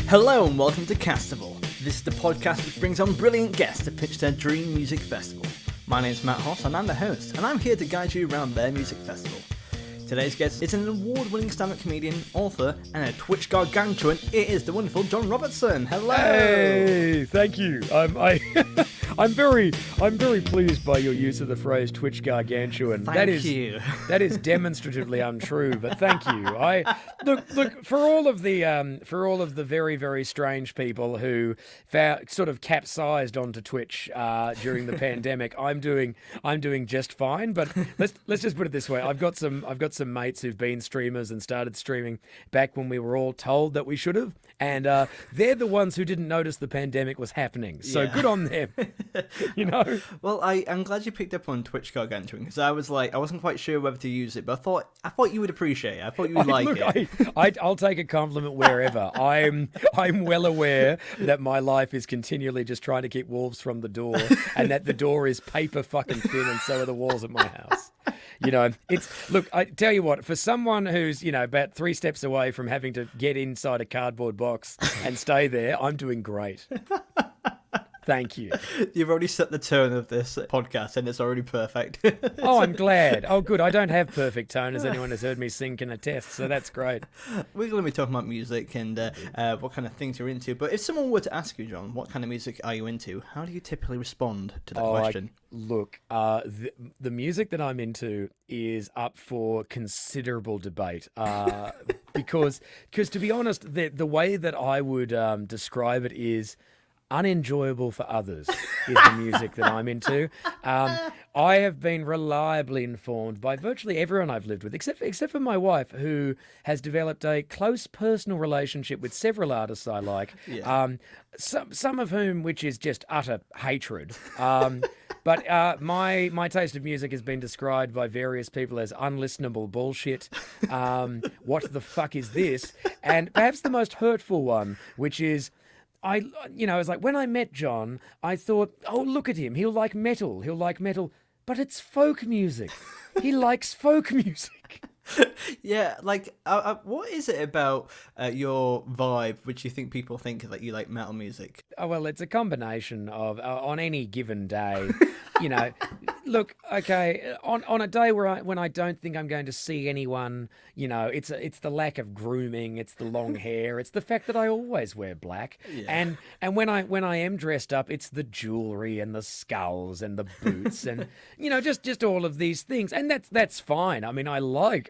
Hello and welcome to Castable. This is the podcast which brings on brilliant guests to pitch their dream music festival. My name is Matt Hoss and I'm the host, and I'm here to guide you around their music festival. Today's guest is an award-winning stand-up comedian, author, and a Twitch gargantuan. It is the wonderful John Robertson. Hello. Hey, thank you. I'm very pleased by your use of the phrase Twitch gargantuan. Thank you. That is demonstratively untrue, but thank you. Look for all of the very, very strange people who sort of capsized onto Twitch during the pandemic. I'm doing just fine. But let's just put it this way. I've got some mates who've been streamers and started streaming back when we were all told that we should have, and they're the ones who didn't notice the pandemic was happening. So Yeah. good on them. You know. Well, I'm glad you picked up on Twitch gargantuan, because I wasn't quite sure whether to use it, but I thought you would appreciate it. I thought you would like it. I'll take a compliment wherever. I'm well aware that my life is continually just trying to keep wolves from the door, and that the door is paper fucking thin, and so are the walls at my house. You know, I tell you what, for someone who's, about 3 steps away from having to get inside a cardboard box and stay there, I'm doing great. Thank you. You've already set the tone of this podcast, and it's already perfect. Oh, I'm glad. Oh, good. I don't have perfect tone, as anyone has heard me sing can attest, so that's great. We're going to be talking about music and what kind of things you're into. But if someone were to ask you, John, what kind of music are you into, how do you typically respond to that question? The music that I'm into is up for considerable debate. Because to be honest, the way that I would describe it is unenjoyable for others is the music that I'm into. I have been reliably informed by virtually everyone I've lived with, except for my wife, who has developed a close personal relationship with several artists I like. Yeah. Some of whom, which is just utter hatred. But my taste of music has been described by various people as unlistenable bullshit. What the fuck is this? And perhaps the most hurtful one, which is, it's like when I met John, I thought, oh, look at him. He'll like metal. But it's folk music. He likes folk music. Yeah, what is it about your vibe which you think people think that you like metal music? Oh, well, it's a combination of, on any given day, look, okay, on a day when I don't think I'm going to see anyone, it's the lack of grooming, it's the long hair, it's the fact that I always wear black. Yeah. And when I am dressed up, it's the jewelry and the skulls and the boots and, just all of these things. And that's fine. I mean,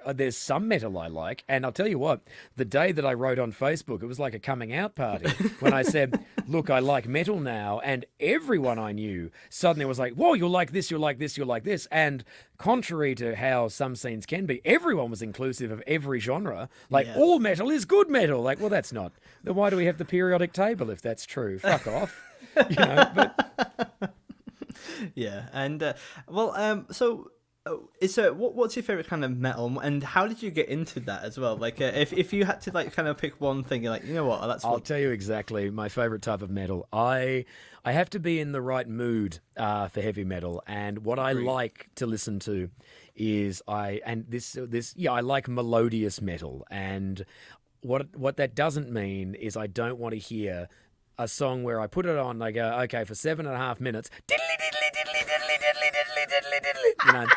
there's some metal I like. And I'll tell you what, the day that I wrote on Facebook, it was like a coming out party when I said, look, I like metal now. And everyone I knew suddenly was like, whoa, you'll like this, you'll like this, you'll like this. And contrary to how some scenes can be, everyone was inclusive of every genre. Like, all metal is good metal. Like, well, that's not. Then why do we have the periodic table if that's true? Fuck off. Yeah, and so what's your favorite kind of metal, and how did you get into that as well? Like, if you had to kind of pick one thing, you're like, you know what, I'll tell you exactly my favorite type of metal. I have to be in the right mood for heavy metal, and what I like to listen to is I like melodious metal, and what that doesn't mean is I don't want to hear a song where I put it on and I go, okay, for 7.5 minutes, diddly diddly diddly diddly diddly diddly diddly diddly,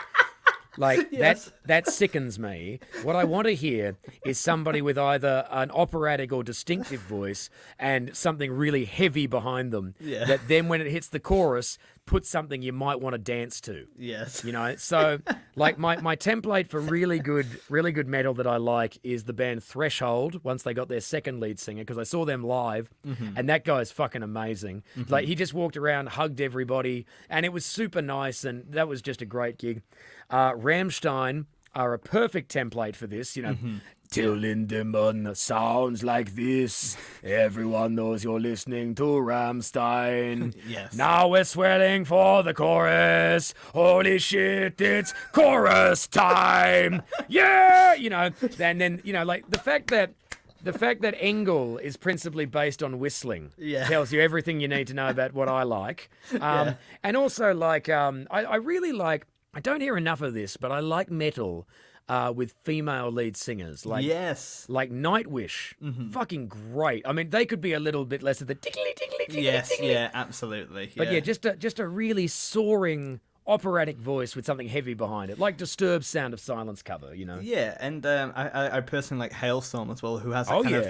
like yes. that sickens me. What I want to hear is somebody with either an operatic or distinctive voice and something really heavy behind them. Yeah. That then when it hits the chorus, put something you might want to dance to. Yes. So like my template for really good metal that I like is the band Threshold, once they got their second lead singer, because I saw them live, and that guy's fucking amazing. Like, he just walked around, hugged everybody, and it was super nice, and that was just a great gig. Rammstein are a perfect template for this, Till Lindemann sounds like this. Everyone knows you're listening to Rammstein. Yes. Now we're swelling for the chorus. Holy shit, it's chorus time. Yeah, and then like the fact that Engel is principally based on whistling tells you everything you need to know about what I like. And also, I really like, I don't hear enough of this, but I like metal with female lead singers, like Yes. like Nightwish, fucking great. I mean, they could be a little bit less of the tickly, tickly, tickly, Yes, tickly. yeah, absolutely. But yeah, just a really soaring operatic voice with something heavy behind it, like Disturbed's Sound of Silence cover, you know. Yeah, and I personally like Hailstorm as well, who has that kind of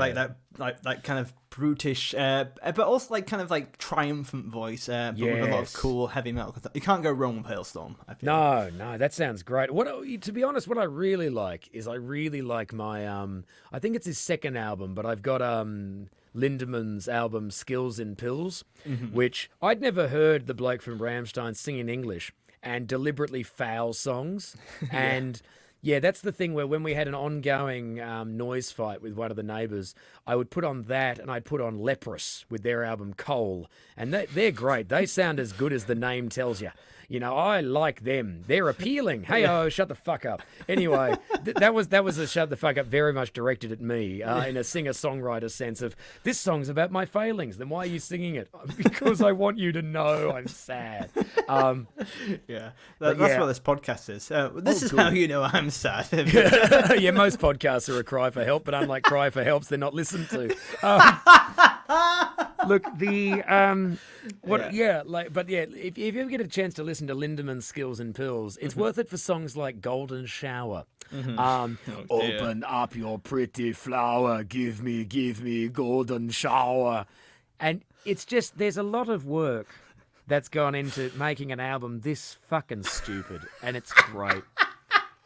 that kind of brutish, but also like kind of like triumphant voice, but with a lot of cool heavy metal. You can't go wrong with Hailstorm. I feel. No, that sounds great. To be honest, what I really like is my I think it's his second album, but I've got Lindemann's album Skills in Pills, which I'd never heard the bloke from Rammstein sing in English and deliberately foul songs. And yeah, that's the thing where when we had an ongoing noise fight with one of the neighbours, I would put on that and I'd put on Leprous with their album Coal. And they're great. They sound as good as the name tells you. You know, I like them. They're appealing. Hey, shut the fuck up. Anyway, that was a shut the fuck up very much directed at me in a singer-songwriter sense of, this song's about my failings. Then why are you singing it? Because I want you to know I'm sad. Yeah, that's what this podcast is. This is how you know I'm sad. Yeah, most podcasts are a cry for help, but unlike cry for helps, they're not listened to. Look, if you ever get a chance to listen to Lindemann's Skills and Pills, it's worth it for songs like Golden Shower. Open up your pretty flower, give me golden shower. And it's just, there's a lot of work that's gone into making an album this fucking stupid, and it's great.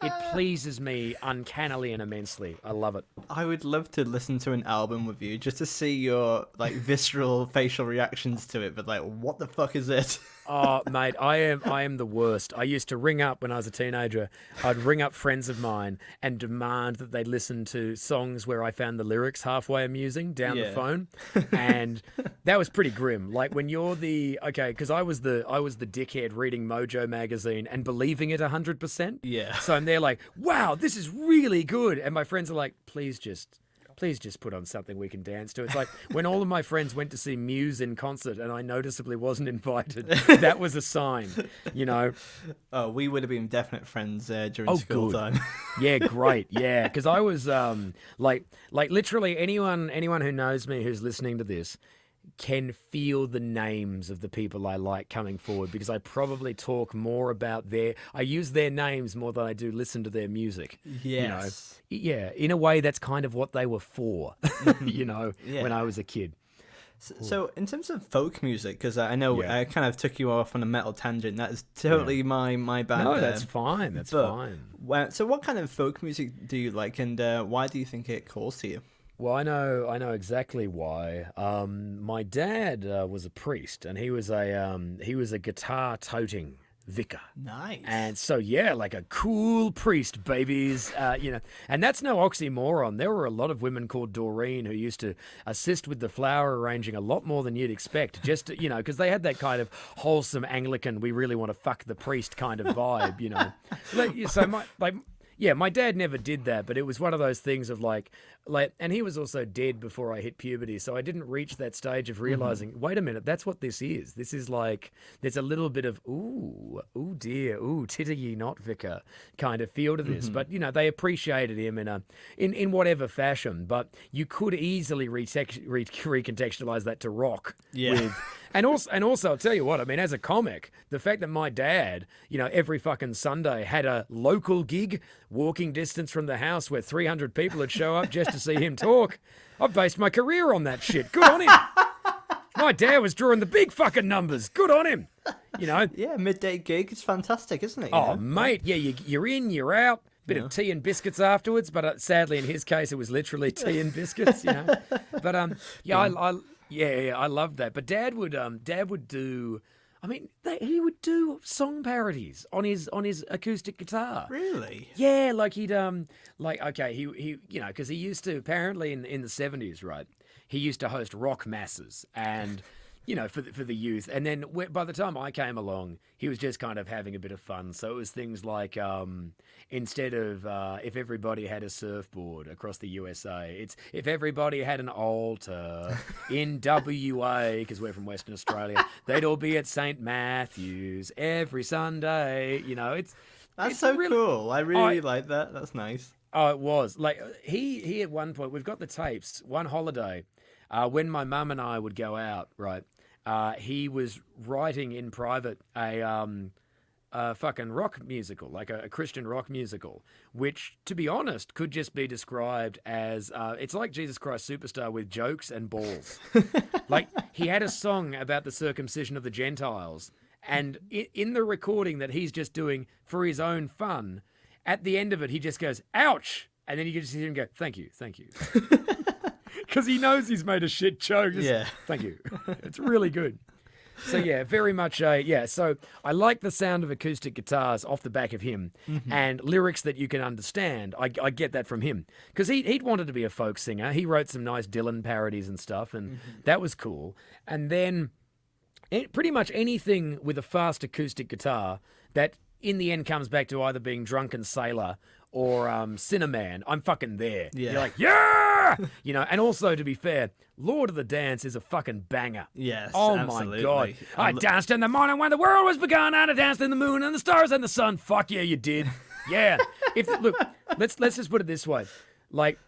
It pleases me uncannily and immensely. I love it. I would love to listen to an album with you just to see your like visceral facial reactions to it, but like, what the fuck is it? Oh, mate, I am the worst. I used to ring up when I was a teenager. I'd ring up friends of mine and demand that they listen to songs where I found the lyrics halfway amusing down the phone, and that was pretty grim. Like when you're because I was the dickhead reading Mojo magazine and believing it 100%. Yeah. So I'm there like, wow, this is really good, and my friends are like, please just put on something we can dance to. It's like when all of my friends went to see Muse in concert and I noticeably wasn't invited. That was a sign, you know. Oh, we would have been definite friends during school time. Yeah, great. Yeah, because I was like literally anyone who knows me who's listening to this can feel the names of the people I like coming forward, because I probably talk more about I use their names more than I do listen to their music. Yes. You know? Yeah, in a way that's kind of what they were for, you know, when I was a kid. So in terms of folk music, because I know I kind of took you off on a metal tangent, that is totally my bad. No, that's fine. That's fine. So what kind of folk music do you like, and why do you think it calls to you? Well, I know exactly why. My dad was a priest, and he was a guitar-toting vicar. Nice. And so, like a cool priest, babies, you know. And that's no oxymoron. There were a lot of women called Doreen who used to assist with the flower arranging a lot more than you'd expect, just to, you know, because they had that kind of wholesome Anglican, we really want to fuck the priest kind of vibe, you know. So my dad never did that, but it was one of those things of like, and he was also dead before I hit puberty, so I didn't reach that stage of realizing, wait a minute, that's what this is. This is like, there's a little bit of, ooh dear, ooh, titter ye not, vicar, kind of feel to this. But, you know, they appreciated him in whatever fashion, but you could easily recontextualize that to rock. Yeah. And also, I'll tell you what, I mean, as a comic, the fact that my dad, you know, every fucking Sunday had a local gig, walking distance from the house where 300 people would show up just to see him talk, I've based my career on that shit. Good on him. My dad was drawing the big fucking numbers. Good on him. You know? Yeah, midday gig. It's fantastic, isn't it? Oh, mate. Yeah, you're in, you're out. Bit of tea and biscuits afterwards, but sadly in his case it was literally tea and biscuits, you know. But I loved that. But Dad would do, I mean, he would do song parodies on his acoustic guitar. Really? Yeah, like he'd he you know, because he used to apparently in the 70s, right? He used to host rock masses and. You know, for the youth. And then by the time I came along, he was just kind of having a bit of fun. So it was things like instead of if everybody had a surfboard across the USA, it's if everybody had an altar in WA, because we're from Western Australia, they'd all be at St. Matthew's every Sunday. You know, That's so really cool. I really like that. That's nice. Oh, it was. Like, he at one point, we've got the tapes, one holiday, when my mum and I would go out, right, he was writing in private a fucking rock musical, like a Christian rock musical, which, to be honest, could just be described as, it's like Jesus Christ Superstar with jokes and balls. Like, he had a song about the circumcision of the Gentiles, and in the recording that he's just doing for his own fun, at the end of it, he just goes, ouch! And then you can just hear him go, thank you. Because he knows he's made a shit joke. Yeah. Thank you. It's really good. So, yeah, very much so I like the sound of acoustic guitars off the back of him and lyrics that you can understand. I get that from him. Because he'd wanted to be a folk singer. He wrote some nice Dylan parodies and stuff, and that was cool. And then pretty much anything with a fast acoustic guitar that in the end comes back to either being Drunken Sailor or Cinnamon, I'm fucking there. Yeah. You're like, yeah! You know, and also, to be fair, Lord of the Dance is a fucking banger. Yes, oh absolutely. My God. I danced in the morning when the world was begun, and I danced in the moon and the stars and the sun. Fuck yeah, you did. Yeah. Look, let's just put it this way. Like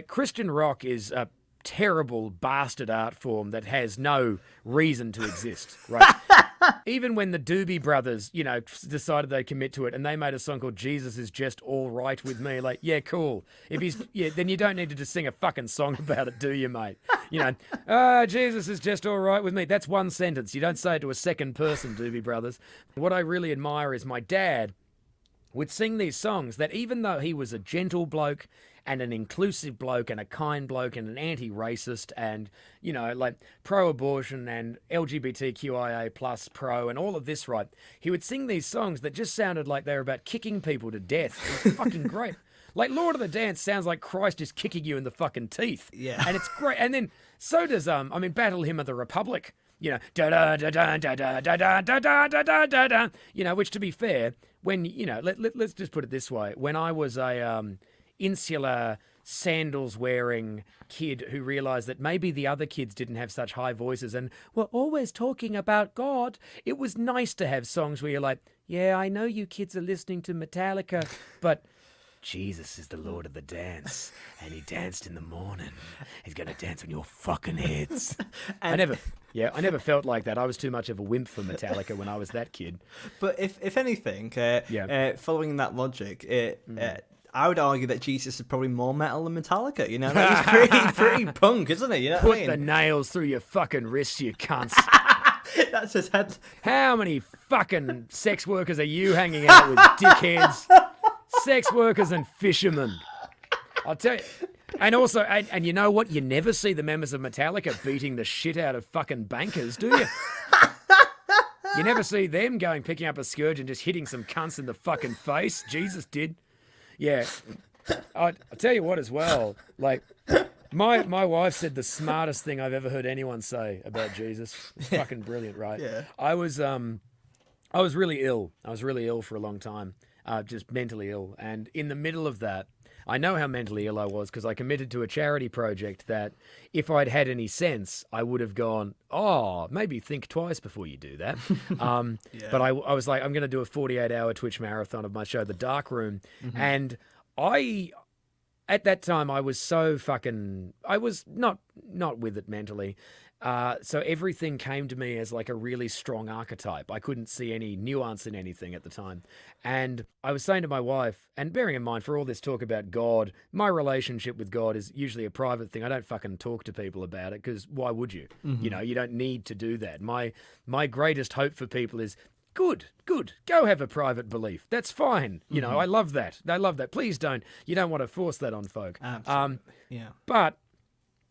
Christian rock is a terrible bastard art form that has no reason to exist, right? Even when the Doobie Brothers, you know, decided they'd commit to it and they made a song called Jesus Is Just All Right With Me, like, yeah, cool. Then you don't need to just sing a fucking song about it, do you, mate? You know, Jesus is just all right with me. That's one sentence. You don't say it to a second person, Doobie Brothers. What I really admire is my dad would sing these songs that even though he was a gentle bloke and an inclusive bloke and a kind bloke and an anti-racist and, you know, like pro-abortion and LGBTQIA plus pro and all of this, right, he would sing these songs that just sounded like they were about kicking people to death. It was fucking great. Like Lord of the Dance sounds like Christ is kicking you in the fucking teeth. Yeah. And it's great. And then so does, Battle Hymn of the Republic. You know, da da da da da da da da da da da da da. You know, which to be fair, when, you know, let's just put it this way. When I was a insular, sandals-wearing kid who realised that maybe the other kids didn't have such high voices and were always talking about God, it was nice to have songs where you're like, yeah, I know you kids are listening to Metallica, but Jesus is the Lord of the Dance, and he danced in the morning. He's going to dance on your fucking heads. I never felt like that. I was too much of a wimp for Metallica when I was that kid. But if anything, following that logic, I would argue that Jesus is probably more metal than Metallica. You know, like, he's pretty punk, isn't he? You know Put the nails through your fucking wrists, you cunts. That's his head. How many fucking sex workers are you hanging out with, dickheads? Sex workers and fishermen. I'll tell you. And also, and you know what? You never see the members of Metallica beating the shit out of fucking bankers, do you? You never see them picking up a scourge and just hitting some cunts in the fucking face. Jesus did. Yeah. I'll tell you what as well. Like, my wife said the smartest thing I've ever heard anyone say about Jesus. It's fucking brilliant, right? Yeah. I was really ill. I was really ill for a long time. Just mentally ill. And in the middle of that, I know how mentally ill I was because I committed to a charity project that if I'd had any sense, I would have gone, maybe think twice before you do that. But I was like, I'm going to do a 48-hour Twitch marathon of my show, The Dark Room. Mm-hmm. And at that time, I was so I was not with it mentally. So everything came to me as like a really strong archetype. I couldn't see any nuance in anything at the time. And I was saying to my wife, and bearing in mind for all this talk about God, my relationship with God is usually a private thing. I don't fucking talk to people about it because why would you? Mm-hmm. You know, you don't need to do that. My greatest hope for people is, good, go have a private belief. That's fine. You know, I love that. Please don't. You don't want to force that on folk. Absolutely. Yeah. But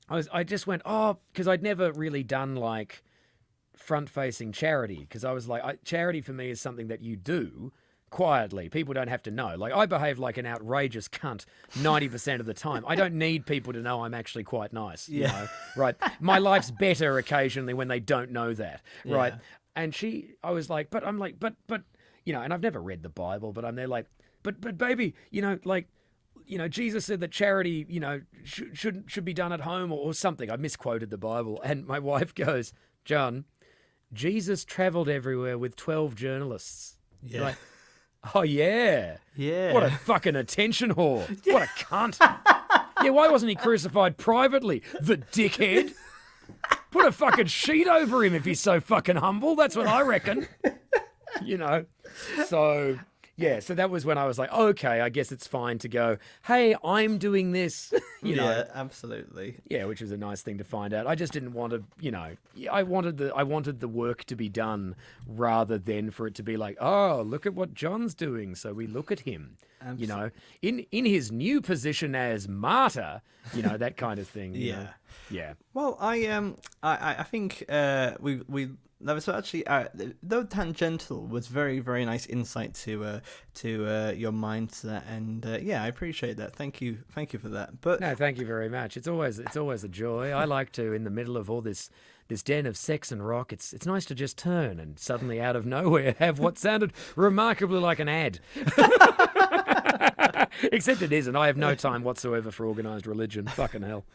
I just went, because I'd never really done like front-facing charity, because I was like, charity for me is something that you do quietly. People don't have to know. Like, I behave like an outrageous cunt 90% of the time. I don't need people to know I'm actually quite nice. You know? Right? My life's better occasionally when they don't know that. Right? And I was like, but you know, and I've never read the Bible, but I'm there like, but baby, you know, like, you know, Jesus said that charity, you know, should be done at home or something. I misquoted the Bible. And my wife goes, John, Jesus traveled everywhere with 12 journalists. Yeah. Like, Oh, yeah. Yeah. What a fucking attention whore. What a cunt. Yeah, why wasn't he crucified privately? The dickhead. Put a fucking sheet over him if he's so fucking humble. That's what I reckon. You know? So, yeah, so that was when I was like, okay, I guess it's fine to go, hey, I'm doing this. You know? Yeah, absolutely. Yeah, which was a nice thing to find out. I just didn't want to, you know, I wanted the work to be done rather than for it to be like, oh, look at what John's doing, so we look at him. You know, in his new position as martyr, you know, that kind of thing. You know? Yeah. Well, I think we that was actually though tangential was very, very nice insight to your mindset, and yeah, I appreciate that. Thank you for that. But no, thank you very much. It's always a joy. I like to, in the middle of all this den of sex and rock, it's nice to just turn and suddenly out of nowhere have what sounded remarkably like an ad. Except it isn't. I have no time whatsoever for organised religion. Fucking hell.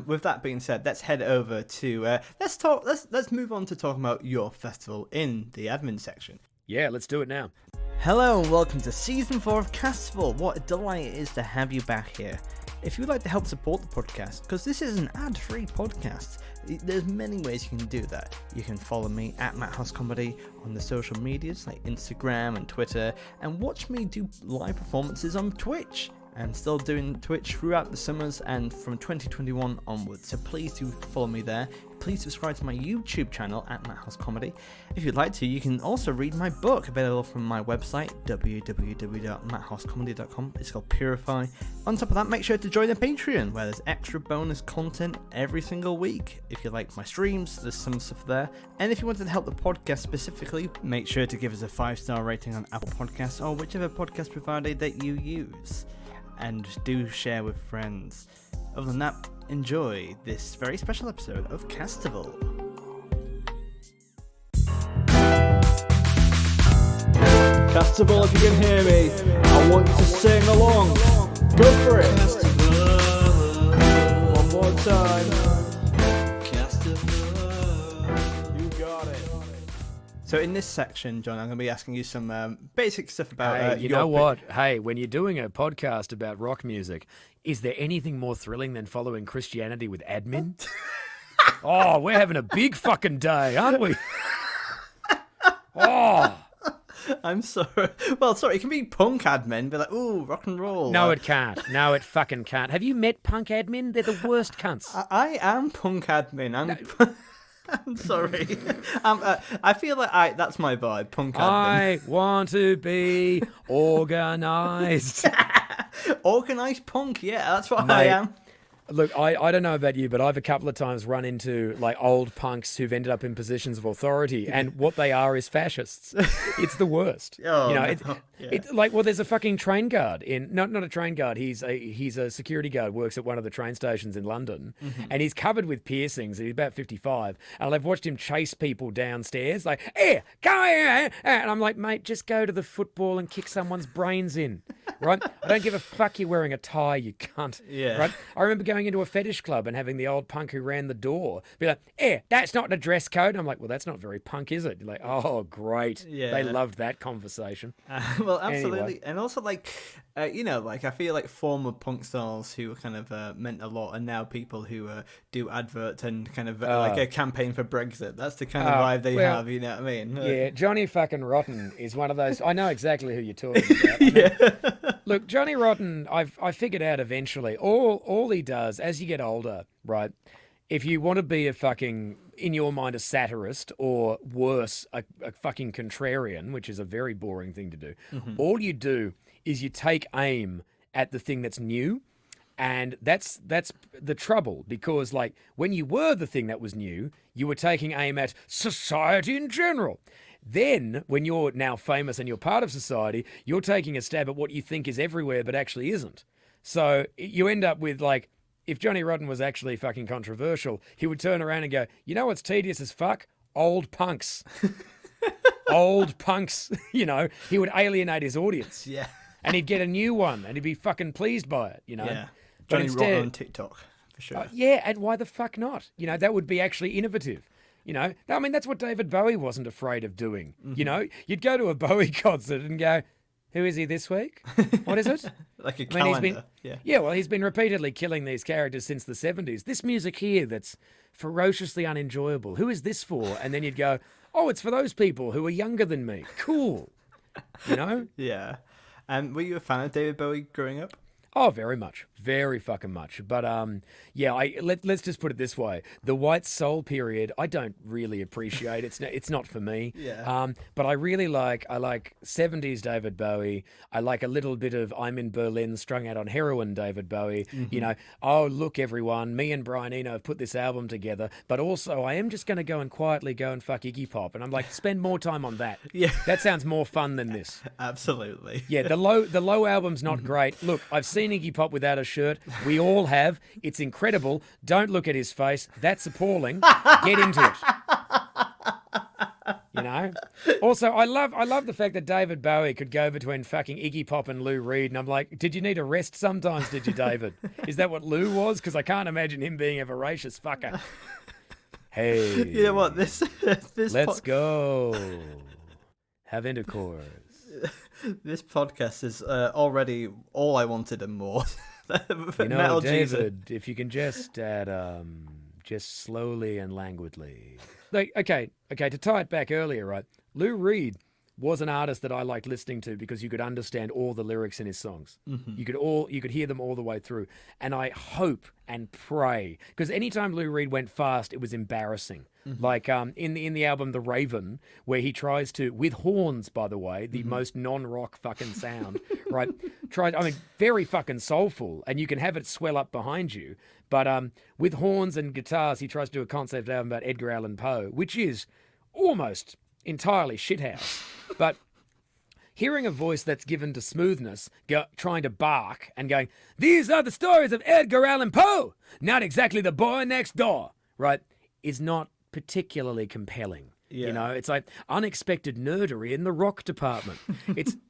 With that being said, let's head over to let's move on to talking about your festival in the admin section. Yeah, let's do it now. Hello and welcome to Season 4 of Castival. What a delight it is to have you back here. If you'd like to help support the podcast, because this is an ad-free podcast, there's many ways you can do that. You can follow me at Matt House Comedy on the social medias like Instagram and Twitter, and watch me do live performances on Twitch. I'm still doing Twitch throughout the summers and from 2021 onwards, so please do follow me there. Please subscribe to my YouTube channel at Matt House Comedy. If you'd like to, you can also read my book, available from my website, www.matthousecomedy.com. It's called Purify. On top of that, make sure to join the Patreon, where there's extra bonus content every single week. If you like my streams, there's some stuff there. And if you wanted to help the podcast specifically, make sure to give us a 5-star rating on Apple Podcasts or whichever podcast provider that you use. And do share with friends. Other than that, enjoy this very special episode of Castival. Castival, if you can hear me, I want you to sing along. Go for it. One more time. You got it. So in this section, John, I'm going to be asking you some basic stuff about... Hey, you know what? Hey, when you're doing a podcast about rock music, is there anything more thrilling than following Christianity with admin? Oh, we're having a big fucking day, aren't we? Oh. I'm sorry. Well, sorry, it can be punk admin, be like, ooh, rock and roll. No, it can't. No, it fucking can't. Have you met punk admin? They're the worst cunts. I am punk admin. I'm sorry. I feel like that's my vibe, punk admin. I want to be organised. Organised punk, yeah, that's what Mate, I am. Look, I don't know about you, but I've a couple of times run into like old punks who've ended up in positions of authority, and what they are is fascists. It's the worst. Oh, you know, no. it's like, well, there's a fucking train guard not a train guard. He's a security guard, works at one of the train stations in London, and he's covered with piercings. He's about 55, and I've watched him chase people downstairs, like, hey, come here, and I'm like, mate, just go to the football and kick someone's brains in, right? I don't give a fuck you're wearing a tie, you cunt. Yeah. Right? I remember going into a fetish club and having the old punk who ran the door be like, that's not the dress code. And I'm like, well, that's not very punk, is it? You're like, oh, great. Yeah. They loved that conversation. Well, absolutely. Anyway. And also, like, you know, like, I feel like former punk stars who kind of meant a lot, and now people who do adverts and kind of like a campaign for Brexit. That's the kind of vibe they have, you know what I mean? Yeah, Johnny fucking Rotten is one of those. I know exactly who you're talking about. I mean, look, Johnny Rotten, I figured out eventually, all he does as you get older, right? If you want to be a fucking, in your mind, a satirist, or worse, a fucking contrarian, which is a very boring thing to do, all you do is you take aim at the thing that's new. And that's the trouble, because like when you were the thing that was new, you were taking aim at society in general. Then when you're now famous and you're part of society, you're taking a stab at what you think is everywhere but actually isn't. So you end up with, like, if Johnny Rotten was actually fucking controversial, he would turn around and go, you know what's tedious as fuck? Old punks. Old punks. You know, he would alienate his audience. Yeah. And he'd get a new one and he'd be fucking pleased by it, you know? Yeah. But Johnny instead, Rotten on TikTok, for sure. Yeah, and why the fuck not? You know, that would be actually innovative. You know, I mean, that's what David Bowie wasn't afraid of doing. You know, you'd go to a Bowie concert and go, Who is he this week? What is it? Like a I mean, calendar. yeah, well, he's been repeatedly killing these characters since the 70s. This music here that's ferociously unenjoyable. Who is this for? And then you'd go, oh, it's for those people who are younger than me. Cool. You know? Yeah. Were you a fan of David Bowie growing up? Oh, very much. Very fucking much. But yeah, let's just put it this way. The White Soul period, I don't really appreciate. It's not for me. Yeah. But I like 70s David Bowie. I like a little bit of I'm in Berlin strung out on heroin David Bowie. You know, oh, look everyone, me and Brian Eno have put this album together, but also I am just going to go and quietly go and fuck Iggy Pop. And I'm like, spend more time on that. Yeah. That sounds more fun than this. Absolutely. Yeah, the low album's not great. Look, I've seen Iggy Pop without a shirt. We all have. It's incredible. Don't look at his face. That's appalling. Get into it. You know? Also, I love the fact that David Bowie could go between fucking Iggy Pop and Lou Reed, and I'm like, did you need a rest sometimes, did you, David? Is that what Lou was? Because I can't imagine him being a voracious fucker. Hey. You know what? This Let's go. Have intercourse. This podcast is already all I wanted and more. You know, David, if you can just add, just slowly and languidly. Like, okay, to tie it back earlier, right? Lou Reed was an artist that I liked listening to because you could understand all the lyrics in his songs. You could hear them all the way through. And I hope and pray, because anytime Lou Reed went fast, it was embarrassing. Like in the album The Raven, where he tries to, with horns, by the way, the most non-rock fucking sound, right? Very fucking soulful, and you can have it swell up behind you. But with horns and guitars, he tries to do a concept album about Edgar Allan Poe, which is almost entirely shithouse. But hearing a voice that's given to smoothness, trying to bark and going, these are the stories of Edgar Allan Poe, not exactly the boy next door, right, is not particularly compelling. Yeah. You know, it's like unexpected nerdery in the rock department.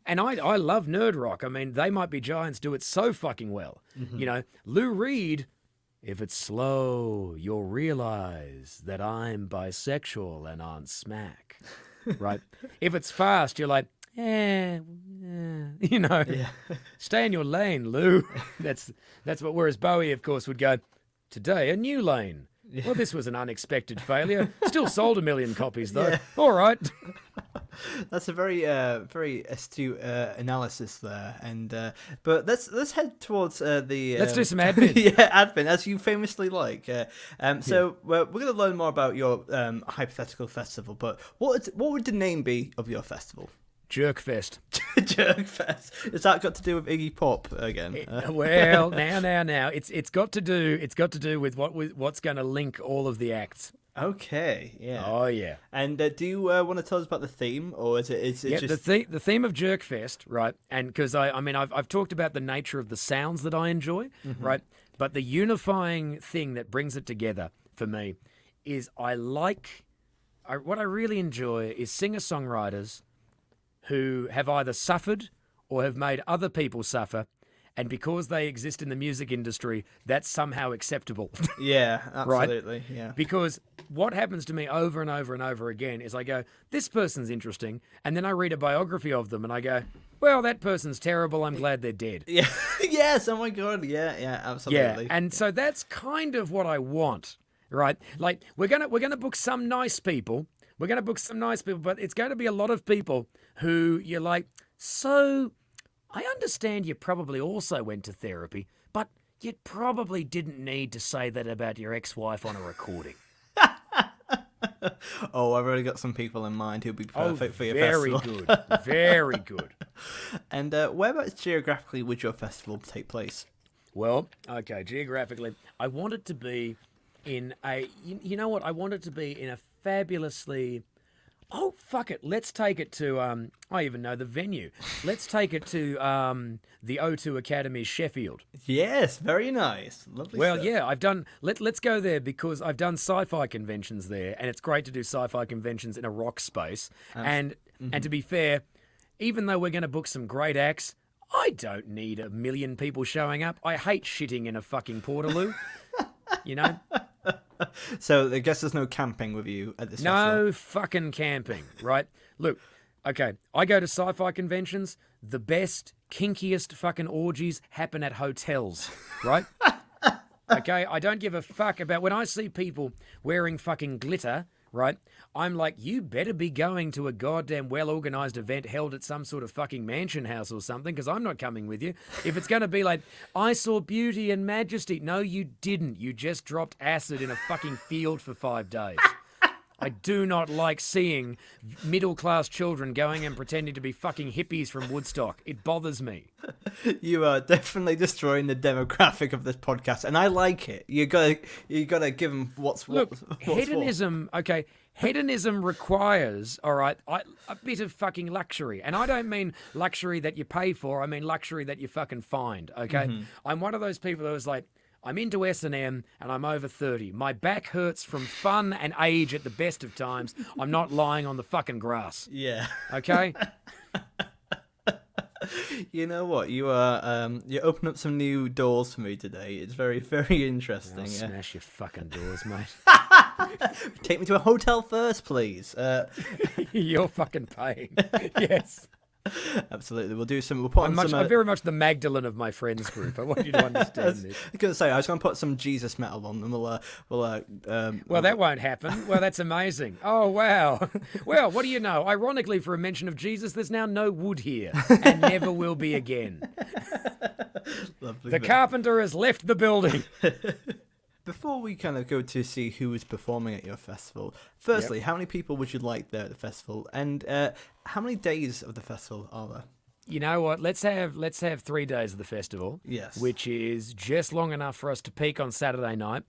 And I love nerd rock. I mean, They Might Be Giants do it so fucking well. You know, Lou Reed, if it's slow, you'll realize that I'm bisexual and on smack. Right? If it's fast, you're like, you know, stay in your lane, Lou. That's what. Whereas Bowie, of course, would go, today a new lane. Well, this was an unexpected failure. Still sold 1 million copies, though. Yeah. All right. That's a very astute analysis there. And but let's head towards the. Let's do some admin. Admin, as you famously like. So we're going to learn more about your hypothetical festival. But what would the name be of your festival? Jerkfest. Jerkfest. Has that got to do with Iggy Pop again? Well, now, it's got to do with what's going to link all of the acts. Okay, yeah. Oh yeah. And do you want to tell us about the theme, or is it just the theme of Jerkfest, right? And because I've talked about the nature of the sounds that I enjoy, right? But the unifying thing that brings it together for me is what I really enjoy is singer-songwriters who have either suffered or have made other people suffer, and because they exist in the music industry, that's somehow acceptable. Yeah, absolutely. Right? Yeah. Because what happens to me over and over and over again is I go, this person's interesting, and then I read a biography of them and I go, well, that person's terrible, I'm glad they're dead. Yeah. Yes, oh my God. Yeah, absolutely. Yeah, and so that's kind of what I want, right? Like, we're gonna book some nice people. We're going to book some nice people, but it's going to be a lot of people who you're like, so I understand you probably also went to therapy, but you probably didn't need to say that about your ex-wife on a recording. Oh, I've already got some people in mind who'll be perfect for your festival. Very good. Very good. And whereabouts geographically would your festival take place? Well, okay, geographically, I want it to be in a, you know what, I want it to be in a fabulously, oh, fuck it, let's take it to, I even know the venue. Let's take it to the O2 Academy, Sheffield. Yes, very nice. Lovely Well, stuff. yeah, let's go there because I've done sci-fi conventions there, and it's great to do sci-fi conventions in a rock space. And to be fair, even though we're going to book some great acts, I don't need 1 million people showing up. I hate shitting in a fucking portaloo, you know? So I guess there's no camping with you at this No festival. fucking camping, right? Look, okay, I go to sci-fi conventions. the best, kinkiest fucking orgies happen at hotels, right? Okay, I don't give a fuck about when I see people wearing fucking glitter, right? I'm like, you better be going to a goddamn well-organized event held at some sort of fucking mansion house or something, because I'm not coming with you. If it's going to be like, I saw beauty and majesty. No, you didn't. You just dropped acid in a fucking field for 5 days. I do not like seeing middle-class children going and pretending to be fucking hippies from Woodstock. It bothers me. You are definitely destroying the demographic of this podcast, and I like it. You gotta give them what's hedonism. For. Okay, hedonism requires, all right, a bit of fucking luxury, and I don't mean luxury that you pay for. I mean luxury that you fucking find. Okay, I'm one of those people who is like, I'm into S&M and I'm over 30. My back hurts from fun and age at the best of times. I'm not lying on the fucking grass. Yeah. Okay? You know what? You are you open up some new doors for me today. It's very, very interesting. I'll smash your fucking doors, mate. Take me to a hotel first, please. You're fucking paying. Yes. Absolutely, we'll do some. We'll put on some. I'm very much the Magdalene of my friends group. I want you to understand this. I was going to say I was going to put some Jesus metal on, and we'll. Well, that won't happen. Well, that's amazing. Oh wow. Well, what do you know? Ironically, for a mention of Jesus, there's now no wood here, and never will be again. Lovely the carpenter has left the building. Before we kind of go to see who is performing at your festival, firstly, how many people would you like there at the festival, and how many days of the festival are there? You know what? Let's have 3 days of the festival. Yes. Which is just long enough for us to peak on Saturday night,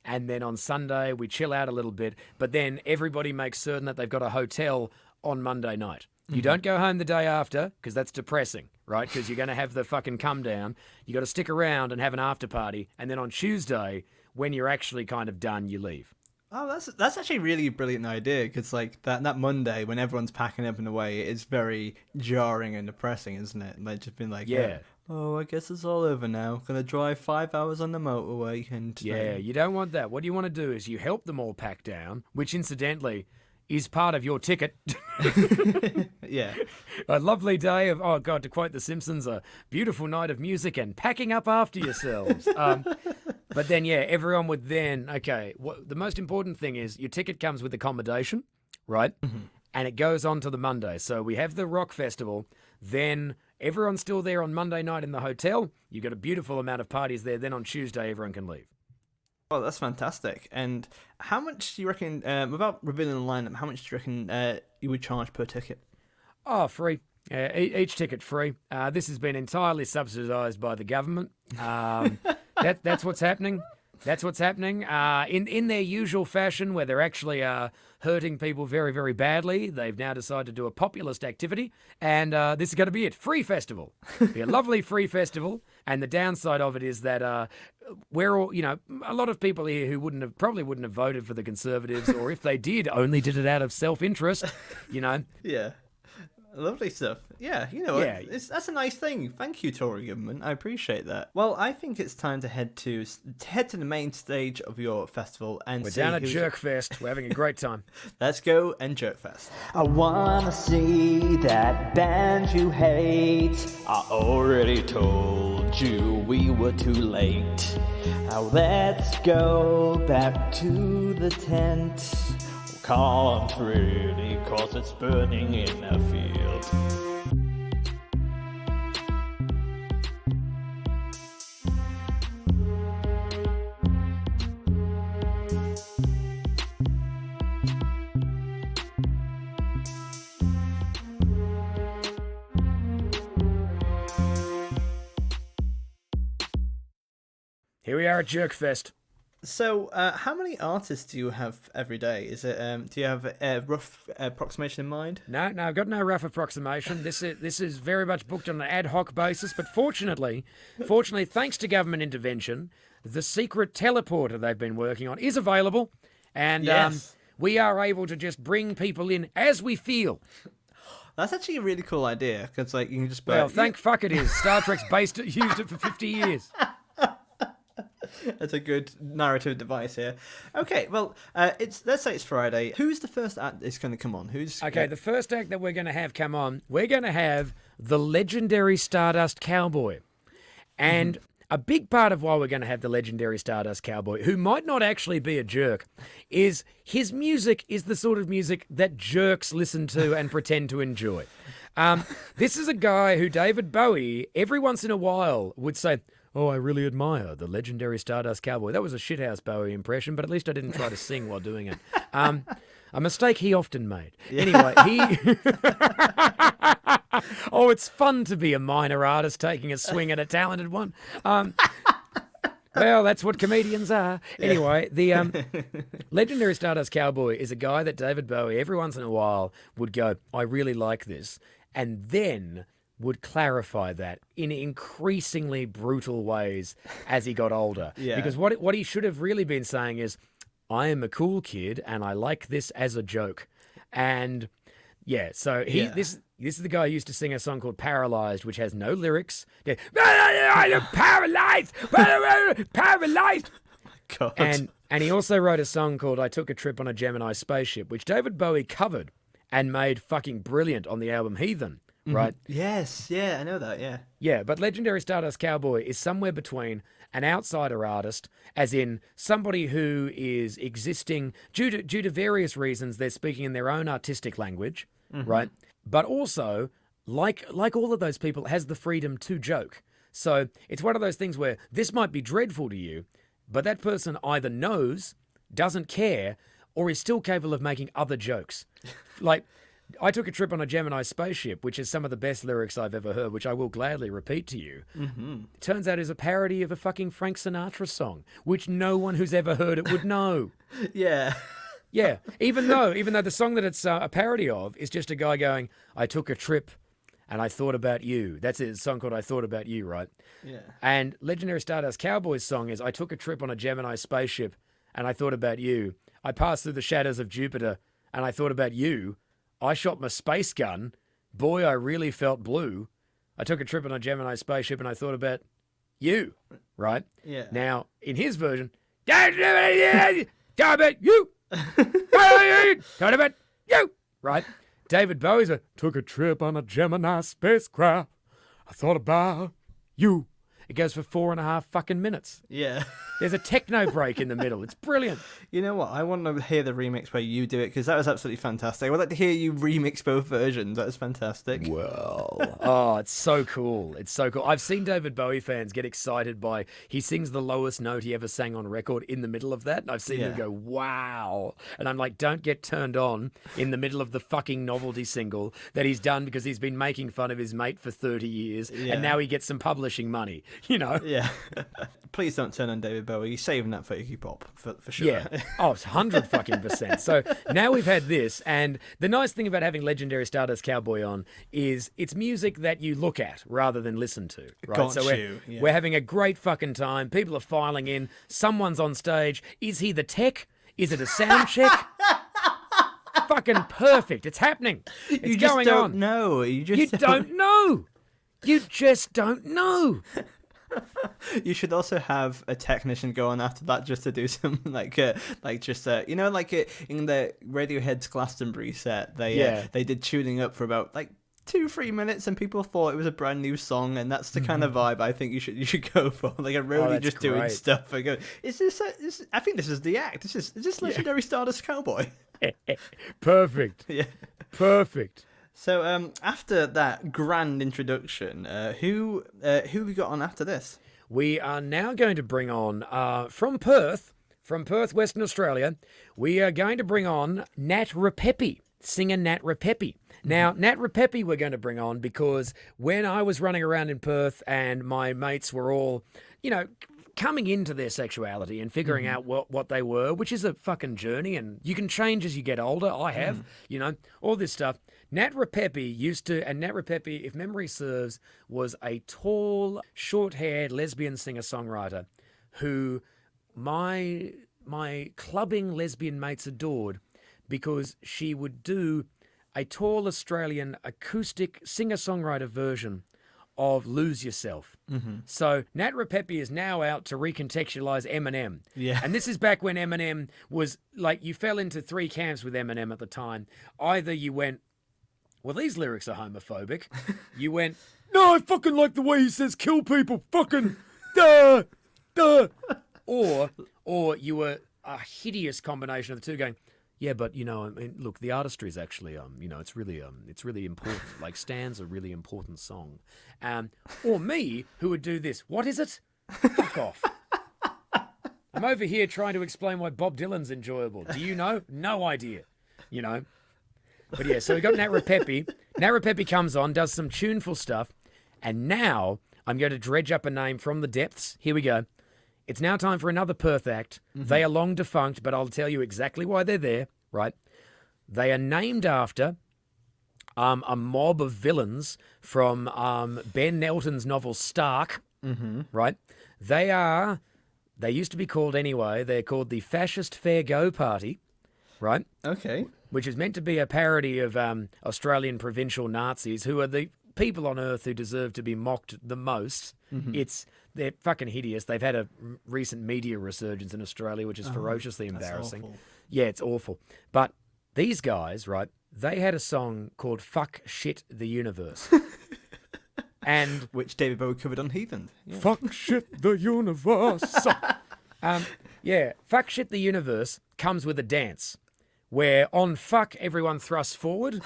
and then on Sunday we chill out a little bit. But then everybody makes certain that they've got a hotel on Monday night. You don't go home the day after, because that's depressing, right? Because you're going to have the fucking come down. You got to stick around and have an after party, and then on Tuesday, when you're actually kind of done, you leave. Oh, that's actually really a brilliant idea, because like that Monday when everyone's packing up and away, it's very jarring and depressing, isn't it? Like just being like, oh, I guess it's all over now. Gonna drive 5 hours on the motorway and yeah, you don't want that. What you want to do is you help them all pack down, which incidentally is part of your ticket. Yeah. A lovely day of, oh God, to quote The Simpsons, a beautiful night of music and packing up after yourselves. But then, yeah, everyone would then, okay, the most important thing is your ticket comes with accommodation, right? And it goes on to the Monday. So we have the rock festival, then everyone's still there on Monday night in the hotel. You've got a beautiful amount of parties there. Then on Tuesday, everyone can leave. Oh, that's fantastic. And how much do you reckon, without revealing the lineup, how much do you reckon you would charge per ticket? Oh, free. Each ticket free. This has been entirely subsidised by the government. That's what's happening. That's what's happening. In their usual fashion, where they're actually hurting people very, very badly, they've now decided to do a populist activity, and this is going to be it. Free festival. Be a lovely free festival. And the downside of it is that we're all, a lot of people here who probably wouldn't have voted for the Conservatives, or if they did, only did it out of self-interest, Yeah. Lovely stuff. Yeah, that's a nice thing. Thank you, Tory government. I appreciate that. Well, I think it's time to head to the main stage of your festival and we're down at Jerkfest. We're having a great time. Let's go and Jerkfest. I wanna see that band you hate. I already told you we were too late. Now let's go back to the tent. Can't really, 'cause it's burning in the field. Here we are at Jerkfest. So, how many artists do you have every day? Is it? Do you have a rough approximation in mind? No, I've got no rough approximation. This is very much booked on an ad hoc basis. But fortunately, thanks to government intervention, the secret teleporter they've been working on is available, and we are able to just bring people in as we feel. That's actually a really cool idea, because like you can just. Well, thank fuck it is. Star Trek's used it for 50 years. That's a good narrative device here. Okay, well, let's say it's Friday. Who's the first act that's going to come on? The first act that we're going to have come on, we're going to have the legendary Stardust Cowboy. And a big part of why we're going to have the legendary Stardust Cowboy, who might not actually be a jerk, is his music is the sort of music that jerks listen to and pretend to enjoy. This is a guy who David Bowie, every once in a while, would say, "Oh, I really admire the legendary Stardust Cowboy." That was a shithouse Bowie impression, but at least I didn't try to sing while doing it. A mistake he often made. Anyway, oh, it's fun to be a minor artist taking a swing at a talented one. Well, that's what comedians are. Anyway, the legendary Stardust Cowboy is a guy that David Bowie, every once in a while, would go, "I really like this," and then would clarify that in increasingly brutal ways as he got older. Yeah. Because what he should have really been saying is, "I am a cool kid and I like this as a joke." And yeah, so this is the guy who used to sing a song called Paralyzed, which has no lyrics. Yeah. Paralyzed! Paralyzed! God. And he also wrote a song called I Took a Trip on a Gemini Spaceship, which David Bowie covered and made fucking brilliant on the album Heathen, right? Yes, yeah, I know that, yeah. Yeah, but legendary Stardust Cowboy is somewhere between an outsider artist, as in somebody who is existing due to various reasons. They're speaking in their own artistic language, right? But also, like all of those people, has the freedom to joke. So it's one of those things where this might be dreadful to you, but that person either knows, doesn't care, or is still capable of making other jokes. Like, I Took a Trip on a Gemini Spaceship, which is some of the best lyrics I've ever heard, which I will gladly repeat to you. Turns out is a parody of a fucking Frank Sinatra song, which no one who's ever heard it would know. Yeah. Yeah, even though the song that it's a parody of is just a guy going, "I took a trip and I thought about you." That's it, a song called I Thought About You, right? Yeah. And legendary Stardust Cowboy's song is I took a trip on a Gemini spaceship and I thought about you. I passed through the shadows of Jupiter and I thought about you. I shot my space gun. Boy, I really felt blue. I took a trip on a Gemini spaceship and I thought about you, right? Yeah. Now, in his version, thought about you. Thought about you, right? David Bowie's took a trip on a Gemini spacecraft. I thought about you. It goes for 4.5 fucking minutes. Yeah. There's a techno break in the middle. It's brilliant. You know what? I want to hear the remix where you do it, because that was absolutely fantastic. I would like to hear you remix both versions. That was fantastic. Well, oh, it's so cool. It's so cool. I've seen David Bowie fans get excited by, he sings the lowest note he ever sang on record in the middle of that. And I've seen them go, wow. And I'm like, don't get turned on in the middle of the fucking novelty single that he's done because he's been making fun of his mate for 30 years. And now he gets some publishing money, you know? Yeah. Please don't turn on David Bowie. He's saving that for Iggy Pop, for sure. Yeah. Oh, it's 100%. So now we've had this, and the nice thing about having legendary Stardust Cowboy on is it's music that you look at rather than listen to. Right. Got so you. we're having a great fucking time. People are filing in. Someone's on stage. Is he the tech? Is it a sound check? Fucking perfect. It's happening. It's You just going don't on. know. You don't know. You just don't know. You should also have a technician go on after that just to do some in the Radiohead's Glastonbury set. They did tuning up for about 2-3 minutes, and people thought it was a brand new song, and that's the kind of vibe I think you should go for. Like a roadie just doing stuff. I go, I think this is the act. Is this legendary Stardust Cowboy? Perfect. Yeah, perfect. So after that grand introduction, who we got on after this? We are now going to bring on from Perth, Western Australia. We are going to bring on Nat Repepi, singer Nat Repepi. Now, Nat Repepi we're going to bring on because when I was running around in Perth and my mates were all, coming into their sexuality and figuring out what they were, which is a fucking journey, and you can change as you get older. I have, all this stuff. Nat Repepi Nat Repepi, if memory serves, was a tall, short-haired lesbian singer-songwriter who my clubbing lesbian mates adored because she would do a tall Australian acoustic singer-songwriter version of Lose Yourself. So Nat Repepi is now out to recontextualize Eminem. Yeah. And this is back when Eminem was you fell into 3 camps with Eminem at the time. Either you went well, these lyrics are homophobic. You went, no, I fucking like the way he says kill people, fucking, duh. Or you were a hideous combination of the two going, yeah, but, you know, I mean, look, the artistry is actually, you know, it's really important. Like, Stan's a really important song. Or me, who would do this. What is it? Fuck off. I'm over here trying to explain why Bob Dylan's enjoyable. Do you know? No idea. You know? But yeah, so we got Nat Rapepi. Nat Rapepi comes on, does some tuneful stuff, and now I'm going to dredge up a name from the depths. Here we go. It's now time for another Perth act. Mm-hmm. They are long defunct, but I'll tell you exactly why they're there, right? They are named after a mob of villains from Ben Nelton's novel Stark, right? They used to be called anyway, they're called the Fascist Fair Go Party, right? Okay. Which is meant to be a parody of Australian provincial Nazis, who are the people on earth who deserve to be mocked the most. They're fucking hideous. They've had a recent media resurgence in Australia, which is ferociously embarrassing. Awful. Yeah, it's awful. But these guys, right, they had a song called Fuck Shit the Universe. And which David Bowie covered on Heathen. Yeah. Fuck Shit the Universe. Yeah, Fuck Shit the Universe comes with a dance where on fuck, everyone thrusts forward.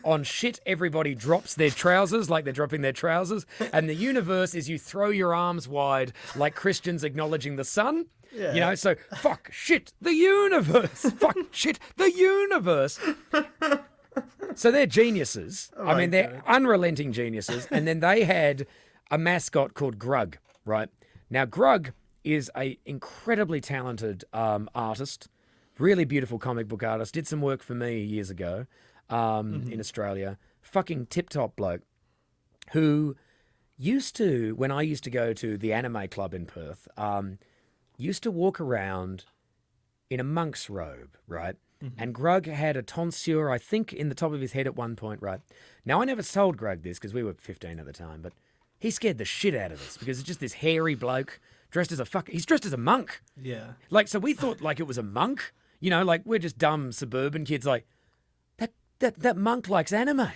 On shit, everybody drops their trousers like they're dropping their trousers. And the universe is you throw your arms wide like Christians acknowledging the sun. Yeah. You know, so fuck, shit, the universe. Fuck, shit, the universe. So they're geniuses. Oh, I mean, they're unrelenting geniuses. And then they had a mascot called Grug, right? Now, Grug is a incredibly talented artist. Really beautiful comic book artist. Did some work for me years ago in Australia. Fucking tip-top bloke who used to, when I used to go to the anime club in Perth, used to walk around in a monk's robe, right? And Grug had a tonsure, I think, in the top of his head at one point, right? Now, I never told Grug this because we were 15 at the time, but he scared the shit out of us because it's just this hairy bloke dressed as he's dressed as a monk. Yeah. Like, so we thought like it was a monk. You know, like we're just dumb suburban kids like, that monk likes anime.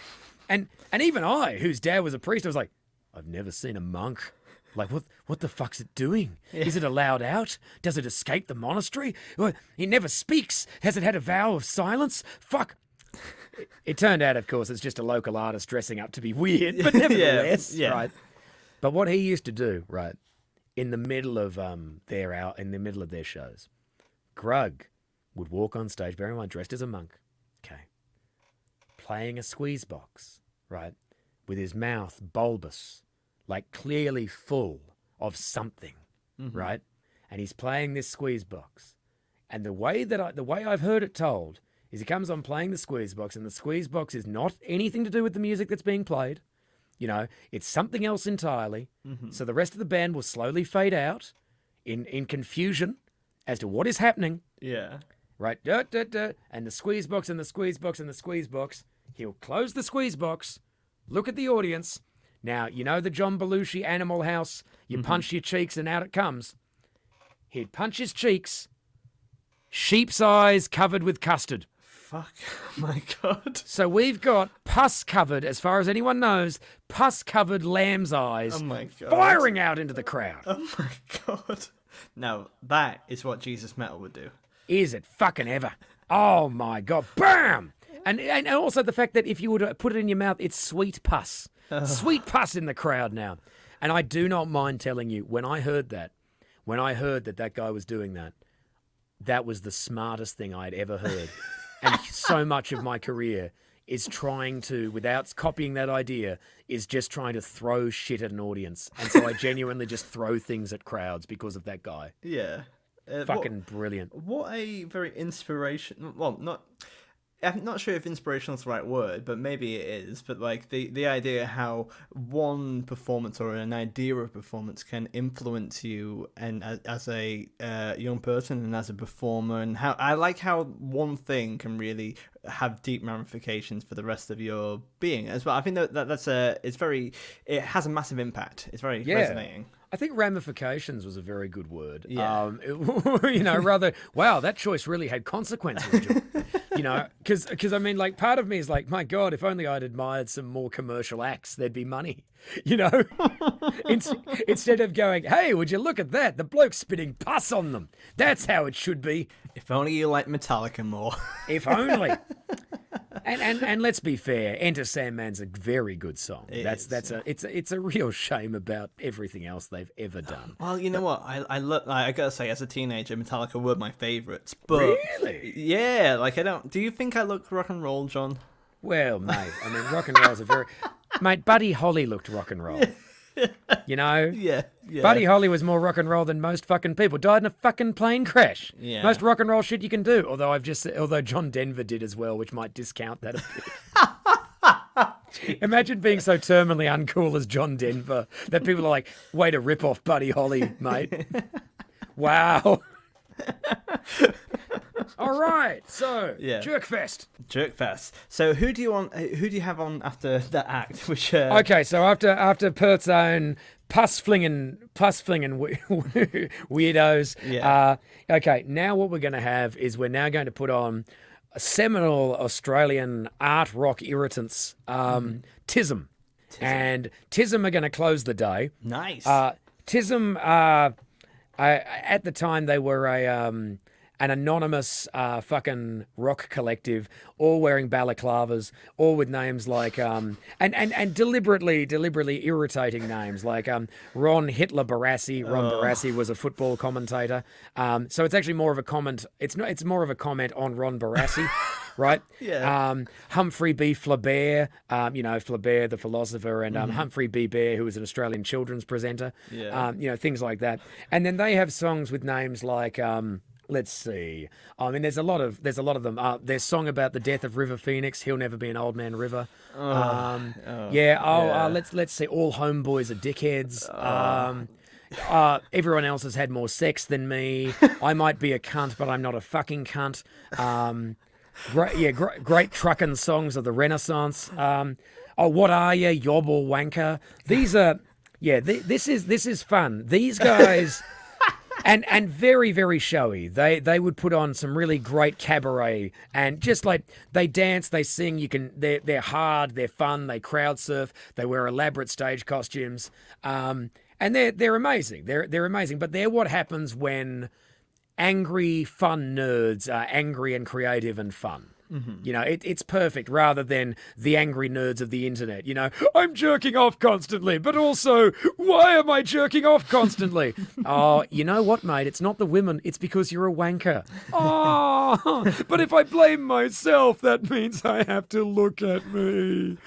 And even I, whose dad was a priest, I was like, I've never seen a monk. Like, what the fuck's it doing? Yeah. Is it allowed out? Does it escape the monastery? Well, it never speaks. Has it had a vow of silence? Fuck. It turned out, of course, it's just a local artist dressing up to be weird, but nevertheless, right? But what he used to do, right, in the middle of their shows, Grug would walk on stage, bear in mind, dressed as a monk, okay, playing a squeeze box, right, with his mouth bulbous, like clearly full of something, right? And he's playing this squeeze box. And the way I've heard it told is he comes on playing the squeeze box, and the squeeze box is not anything to do with the music that's being played. You know, it's something else entirely. So the rest of the band will slowly fade out in confusion as to what is happening. Yeah. Right, and the squeeze box and the squeeze box and the squeeze box. He'll close the squeeze box, look at the audience. Now, you know the John Belushi Animal House, you punch your cheeks and out it comes. He'd punch his cheeks, sheep's eyes covered with custard. Fuck, my God. So we've got pus-covered, as far as anyone knows, pus-covered lamb's eyes firing out into the crowd. Oh my God. Now, that is what Jesus Metal would do. Is it fucking ever? Oh my God. Bam! And also the fact that if you were to put it in your mouth, it's sweet pus. Sweet pus in the crowd now. And I do not mind telling you, when I heard that guy was doing that, that was the smartest thing I'd ever heard. And so much of my career is trying to, without copying that idea, is just trying to throw shit at an audience. And so I genuinely just throw things at crowds because of that guy. Yeah. Fucking brilliant. What a very inspirational... Well, I'm not sure if inspirational is the right word, but maybe it is. But like the idea how one performance or an idea of performance can influence you, and as a young person and as a performer, and how I like how one thing can really have deep ramifications for the rest of your being as well. I think it has a massive impact. It's very resonating. I think ramifications was a very good word. Yeah. Rather, wow, that choice really had consequences, John. Because I mean, like, part of me is like, my God, if only I'd admired some more commercial acts, there'd be money, Instead of going, hey, would you look at that? The bloke's spitting pus on them. That's how it should be. If only you liked Metallica more. If only. And let's be fair, Enter Sandman's a very good song. It's a real shame about everything else they've ever done. Well, you know what? I gotta say, as a teenager, Metallica were my favourites. But Really? yeah, like do you think I look rock and roll, John? Well, mate, I mean, rock and roll's a very... Mate, Buddy Holly looked rock and roll. Yeah. Buddy Holly was more rock and roll than most fucking people. Died in a fucking plane crash. Yeah. Most rock and roll shit you can do. Although John Denver did as well, which might discount that a bit. Imagine being so terminally uncool as John Denver that people are like, way to rip off Buddy Holly, mate. Wow. All right, so Jerkfest. So who do you have on after that act? Which Okay, so after Perth's own pus flinging weirdos. Yeah. Okay, now what we're going to have is we're now going to put on a seminal Australian art rock irritants, Tism. And Tism are going to close the day. Nice. Tism, at the time they were an anonymous fucking rock collective, all wearing balaclavas, all with names like and deliberately irritating names like Ron Hitler Barassi. Ron Barassi was a football commentator. So it's actually more of a comment. It's more of a comment on Ron Barassi. Right? Yeah. Humphrey B. Flaubert, Flaubert the philosopher, and Humphrey B. Bear, who was an Australian children's presenter. Yeah. Things like that. And then they have songs with names like let's see. I mean, there's a lot of them. Their song about the death of River Phoenix, He'll Never Be an Old Man River. Let's see. All homeboys are dickheads. Everyone else has had more sex than me. I might be a cunt, but I'm not a fucking cunt. Great trucking songs of the Renaissance. What are you, yob or wanker? These are, this is fun. These guys, and very, very showy. They would put on some really great cabaret, and just like they dance, they sing. They're hard, they're fun, they crowd surf, they wear elaborate stage costumes, and they're amazing. They're amazing. But they're what happens when angry, fun nerds are angry and creative and fun. Mm-hmm. It's perfect rather than the angry nerds of the internet. I'm jerking off constantly, but also, why am I jerking off constantly? Oh, you know what, mate? It's not the women. It's because you're a wanker. Oh, but if I blame myself, that means I have to look at me.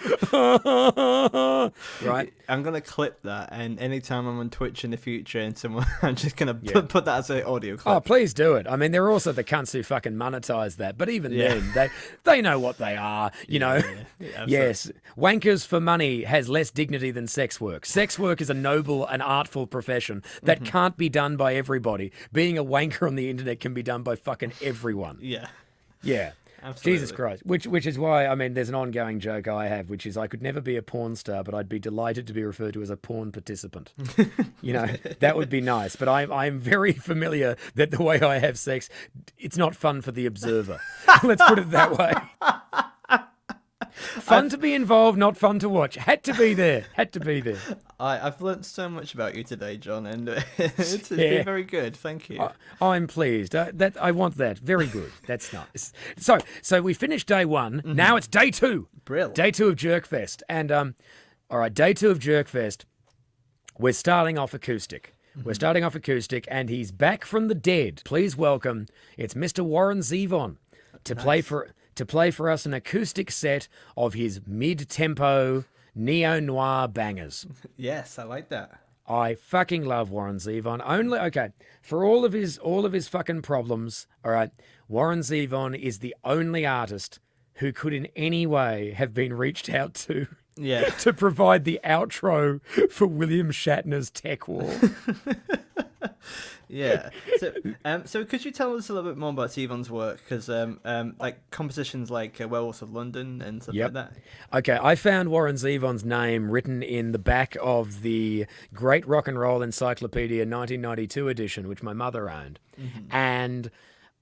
Right? I'm going to clip that, and anytime I'm on Twitch in the future and someone, I'm just going to put that as an audio clip. Oh, please do it. I mean, there are also the cunts who fucking monetize that, but even then, they know what they are, Yes, wankers for money has less dignity than sex work. Sex work is a noble and artful profession that can't be done by everybody. Being a wanker on the internet can be done by fucking everyone. Yeah. Yeah. Absolutely. Jesus Christ. Which is why, I mean, there's an ongoing joke I have, which is I could never be a porn star, but I'd be delighted to be referred to as a porn participant. That would be nice. But I'm very familiar that the way I have sex, it's not fun for the observer. Let's put it that way. Fun to be involved, not fun to watch. Had to be there. I've learnt so much about you today, John, and it's been very good. Thank you. I'm pleased. That I want that. Very good. That's nice. So we finished day one. Mm-hmm. Now it's day two. Brilliant. Day two of Jerkfest. And all right, day two of Jerkfest. We're starting off acoustic. Mm-hmm. We're starting off acoustic, and he's back from the dead. Please welcome. It's Mr. Warren Zevon to play for us an acoustic set of his mid-tempo neo-noir bangers. Yes, I like that. I fucking love Warren Zevon. For all of his fucking problems, all right, Warren Zevon is the only artist who could in any way have been reached out to to provide the outro for William Shatner's Tech War. Yeah. So could you tell us a little bit more about Zevon's work? Because like compositions like Werewolves of London and stuff like that. Okay, I found Warren Zevon's name written in the back of the Great Rock and Roll Encyclopedia 1992 edition, which my mother owned. And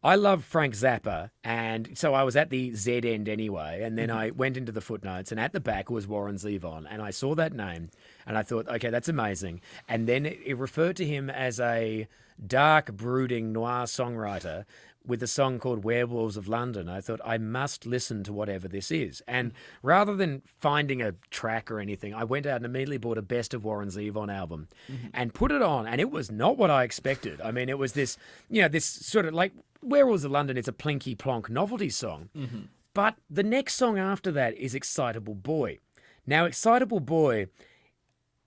I love Frank Zappa, and so I was at the Z end anyway, and then I went into the footnotes, and at the back was Warren Zevon, and I saw that name, and I thought, okay, that's amazing. And then it referred to him as a dark, brooding noir songwriter with a song called Werewolves of London. I thought, I must listen to whatever this is. And rather than finding a track or anything, I went out and immediately bought a Best of Warren Zevon album and put it on, and it was not what I expected. I mean, it was this, this sort of like Werewolves of London, it's a plinky plonk novelty song. But the next song after that is Excitable Boy. Now, Excitable Boy,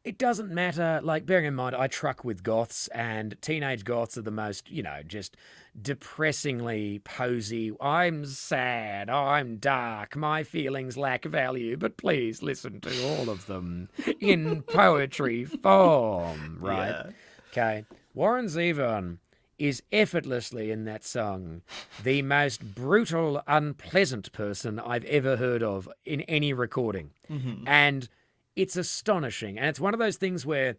it doesn't matter, like, bearing in mind, I truck with goths, and teenage goths are the most, just depressingly posy. I'm sad, I'm dark, my feelings lack value, but please listen to all of them in poetry form, right? Yeah. Okay. Warren Zevon is effortlessly in that song the most brutal, unpleasant person I've ever heard of in any recording. And it's astonishing. And it's one of those things where,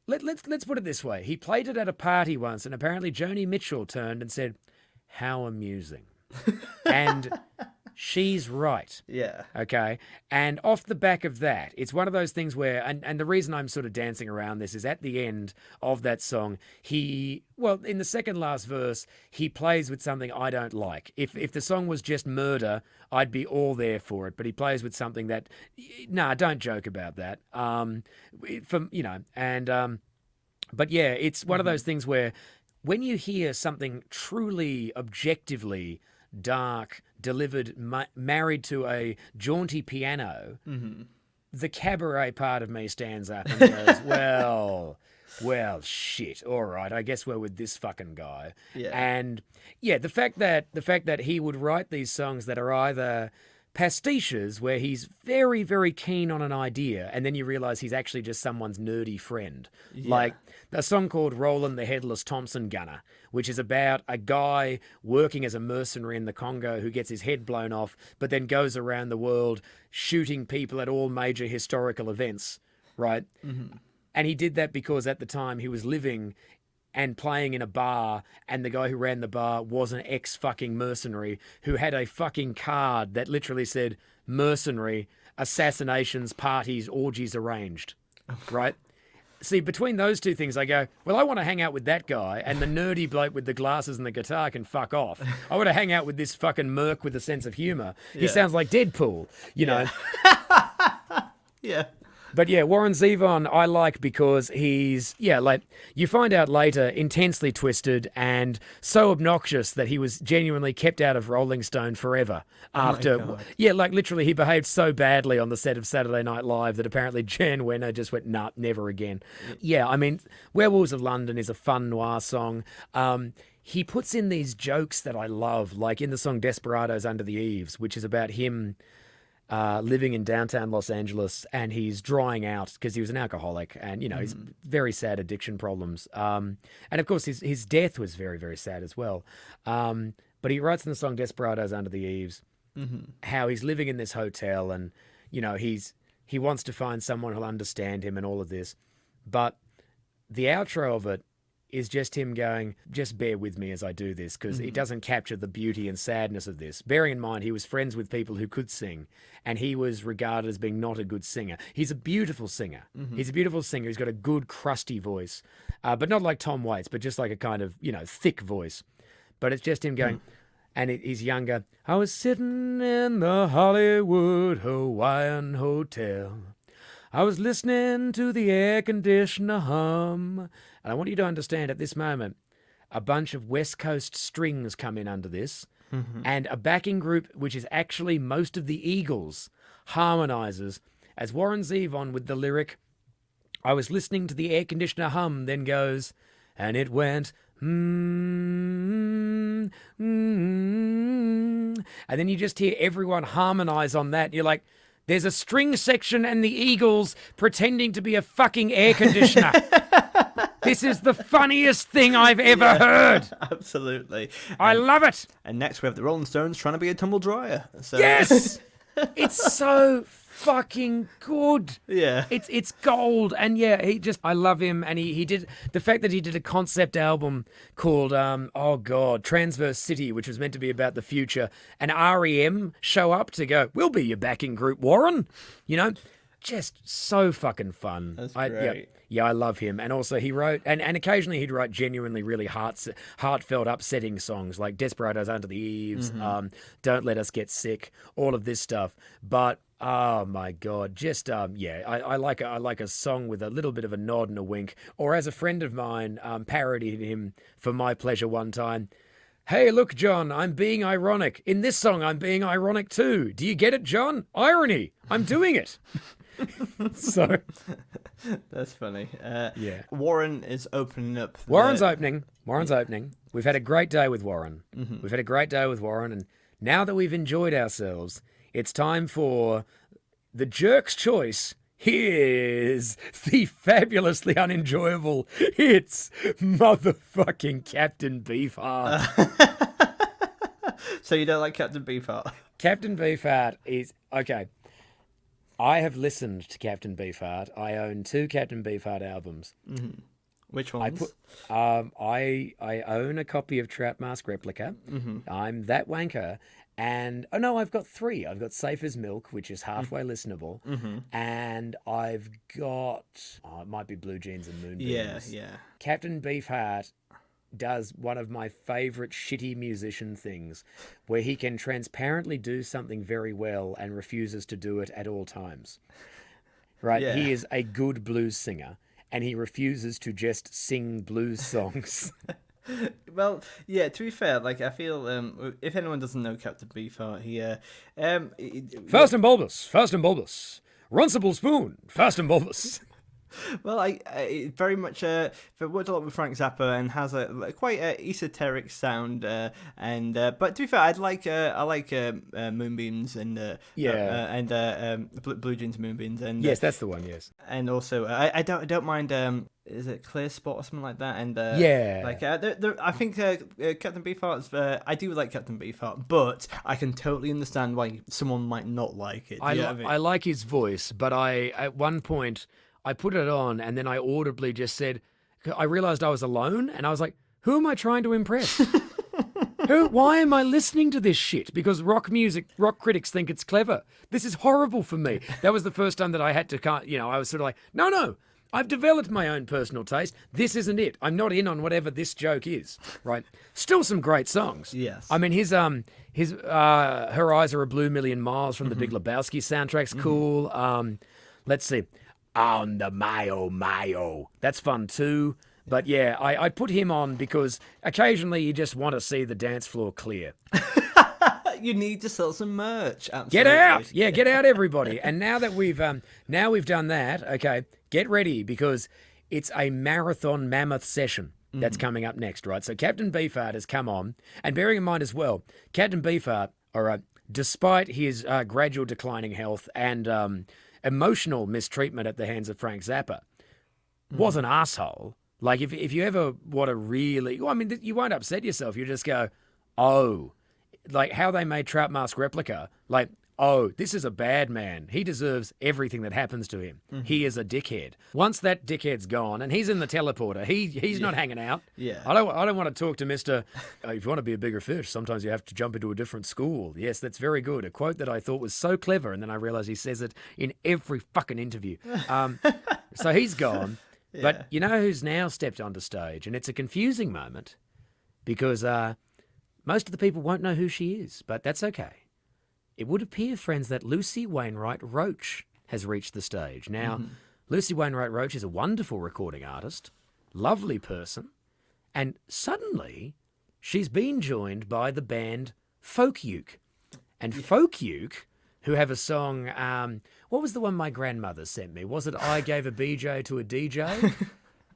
let's put it this way. He played it at a party once, and apparently Joni Mitchell turned and said, "How amusing." And she's right. Yeah. Okay. And off the back of that, it's one of those things where, and the reason I'm sort of dancing around this is at the end of that song, in the second last verse, he plays with something I don't like. If the song was just murder, I'd be all there for it. But he plays with something that, don't joke about that. But yeah, it's one of those things where when you hear something truly objectively dark, delivered, married to a jaunty piano, the cabaret part of me stands up and goes, well, shit, all right, I guess we're with this fucking guy. Yeah. And yeah, the fact that he would write these songs that are either pastiches where he's very, very keen on an idea, and then you realize he's actually just someone's nerdy friend. Yeah. Like a song called Roland the Headless Thompson Gunner, which is about a guy working as a mercenary in the Congo who gets his head blown off, but then goes around the world shooting people at all major historical events, right? And he did that because at the time he was living and playing in a bar, and the guy who ran the bar was an ex-fucking mercenary who had a fucking card that literally said, mercenary, assassinations, parties, orgies arranged, right? See, between those two things, I go, well, I want to hang out with that guy, and the nerdy bloke with the glasses and the guitar can fuck off. I want to hang out with this fucking merc with a sense of humor. He sounds like Deadpool, know? Yeah. But yeah, Warren Zevon I like because he's, like you find out later, intensely twisted and so obnoxious that he was genuinely kept out of Rolling Stone forever after, like literally he behaved so badly on the set of Saturday Night Live that apparently Jan Wenner just went, nah, never again. Yeah, I mean, Werewolves of London is a fun noir song. He puts in these jokes that I love, like in the song Desperados Under the Eaves, which is about him living in downtown Los Angeles, and he's drying out because he was an alcoholic, and he's very sad addiction problems. And of course his death was very, very sad as well. But he writes in the song Desperados Under the Eaves how he's living in this hotel, and he wants to find someone who'll understand him and all of this. But the outro of it is just him going, just bear with me as I do this, because it doesn't capture the beauty and sadness of this. Bearing in mind, he was friends with people who could sing, and he was regarded as being not a good singer. He's a beautiful singer. He's a beautiful singer. He's got a good, crusty voice, but not like Tom Waits, but just like a kind of, thick voice. But it's just him going, and he's younger. I was sitting in the Hollywood Hawaiian Hotel. I was listening to the air conditioner hum. And I want you to understand at this moment, a bunch of West Coast strings come in under this, and a backing group, which is actually most of the Eagles, harmonizes as Warren Zevon with the lyric, I was listening to the air conditioner hum, then goes, and it went, and then you just hear everyone harmonize on that. You're like, There's a string section and the Eagles pretending to be a fucking air conditioner. This is the funniest thing I've ever heard. Absolutely. I love it. And next we have the Rolling Stones trying to be a tumble dryer. So. Yes! It's so fucking good. Yeah. It's gold. And yeah, I love him. And he did, the fact that he did a concept album called, Transverse City, which was meant to be about the future, and REM show up to go, we'll be your backing group, Warren. You know, just so fucking fun. That's great. Yeah, I love him. And also he wrote, and occasionally he'd write genuinely really heartfelt, upsetting songs like Desperados Under the Eaves, Don't Let Us Get Sick, all of this stuff. But, oh my God, just, I like a song with a little bit of a nod and a wink. Or as a friend of mine parodied him for my pleasure one time, hey, look, John, I'm being ironic. In this song, I'm being ironic too. Do you get it, John? Irony. I'm doing it. So that's funny. Yeah. Warren is opening up. Warren's opening. We've had a great day with Warren. And now that we've enjoyed ourselves, it's time for the Jerk's Choice. Here's the fabulously unenjoyable It's motherfucking Captain Beefheart. So you don't like Captain Beefheart? Captain Beefheart is okay. I have listened to Captain Beefheart. I own 2 Captain Beefheart albums. Mm-hmm. Which ones? I own a copy of Trout Mask Replica. Mm-hmm. I'm that wanker. And, I've got 3. I've got Safe as Milk, which is halfway listenable. Mm-hmm. And I've got, it might be Blue Jeans and Moonbeams. Yeah. Captain Beefheart does one of my favorite shitty musician things where he can transparently do something very well and refuses to do it at all times. Right? Yeah. He is a good blues singer and he refuses to just sing blues songs. Well, yeah, to be fair, like, I feel, if anyone doesn't know Captain Beefheart, Fast and bulbous, runcible spoon, fast and bulbous. Well, I very much worked a lot with Frank Zappa and has a quite esoteric sound. But to be fair, I like Moonbeams and Blue Jeans Moonbeams and yes, that's the one. Yes, and also I don't mind. Is it Clear Spot or something like that? And I think Captain Beefheart's. I do like Captain Beefheart, but I can totally understand why someone might not like it. I like his voice, but at one point I put it on and then I audibly just said, I realized I was alone and I was like, who am I trying to impress? Why am I listening to this shit? Because rock critics think it's clever. This is horrible for me. That was the first time that I had to, I was sort of like, no, I've developed my own personal taste. This isn't it. I'm not in on whatever this joke is, right? Still some great songs. Yes. I mean, his Her Eyes Are a Blue Million Miles from the Big Lebowski soundtrack's cool. Let's see. On the Mayo. That's fun too. But yeah, I put him on because occasionally you just want to see the dance floor clear. You need to sell some merch. Absolutely. Get out! Yeah, get out, everybody. And now that we've done that, okay, get ready because it's a marathon mammoth session that's coming up next, right? So Captain Beefheart has come on, and bearing in mind as well, Captain Beefheart, all right, despite his gradual declining health and emotional mistreatment at the hands of Frank Zappa, was an asshole. Like, if you ever want to really... Well, I mean, you won't upset yourself. You just go, oh... Like, how they made Trout Mask Replica. Like, oh, this is a bad man. He deserves everything that happens to him. He is a dickhead. Once that dickhead's gone, and he's in the teleporter, he's not hanging out. Yeah. I don't want to talk to Mr. If you want to be a bigger fish, sometimes you have to jump into a different school. Yes, that's very good. A quote that I thought was so clever, and then I realized he says it in every fucking interview. So he's gone. Yeah. But you know who's now stepped onto stage? And it's a confusing moment because most of the people won't know who she is, but that's okay. It would appear, friends, that Lucy Wainwright Roach has reached the stage. Now, Lucy Wainwright Roach is a wonderful recording artist, lovely person, and suddenly she's been joined by the band Folk Uke. And Folk Uke, who have a song, what was the one my grandmother sent me? Was it I Gave a BJ to a DJ?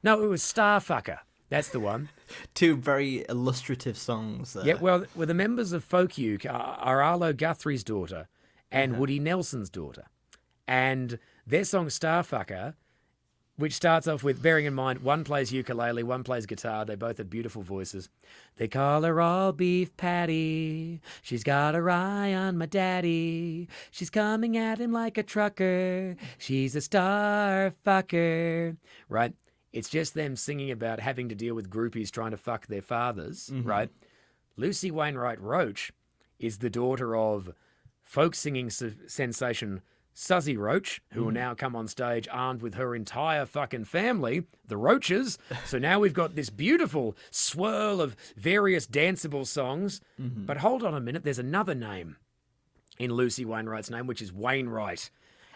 No, it was Starfucker. That's the one. Two very illustrative songs. Yeah, well, the members of Folk Uke are Arlo Guthrie's daughter and Woody Nelson's daughter. And their song Starfucker, which starts off with, bearing in mind, one plays ukulele, one plays guitar. They both have beautiful voices. They call her all beef patty. She's got her eye on my daddy. She's coming at him like a trucker. She's a star fucker. Right? It's just them singing about having to deal with groupies trying to fuck their fathers. Right? Lucy Wainwright Roach is the daughter of folk singing sensation Suzy Roach, who will now come on stage armed with her entire fucking family, the Roaches. So now we've got this beautiful swirl of various danceable songs. But hold on a minute, there's another name in Lucy Wainwright's name, which is Wainwright.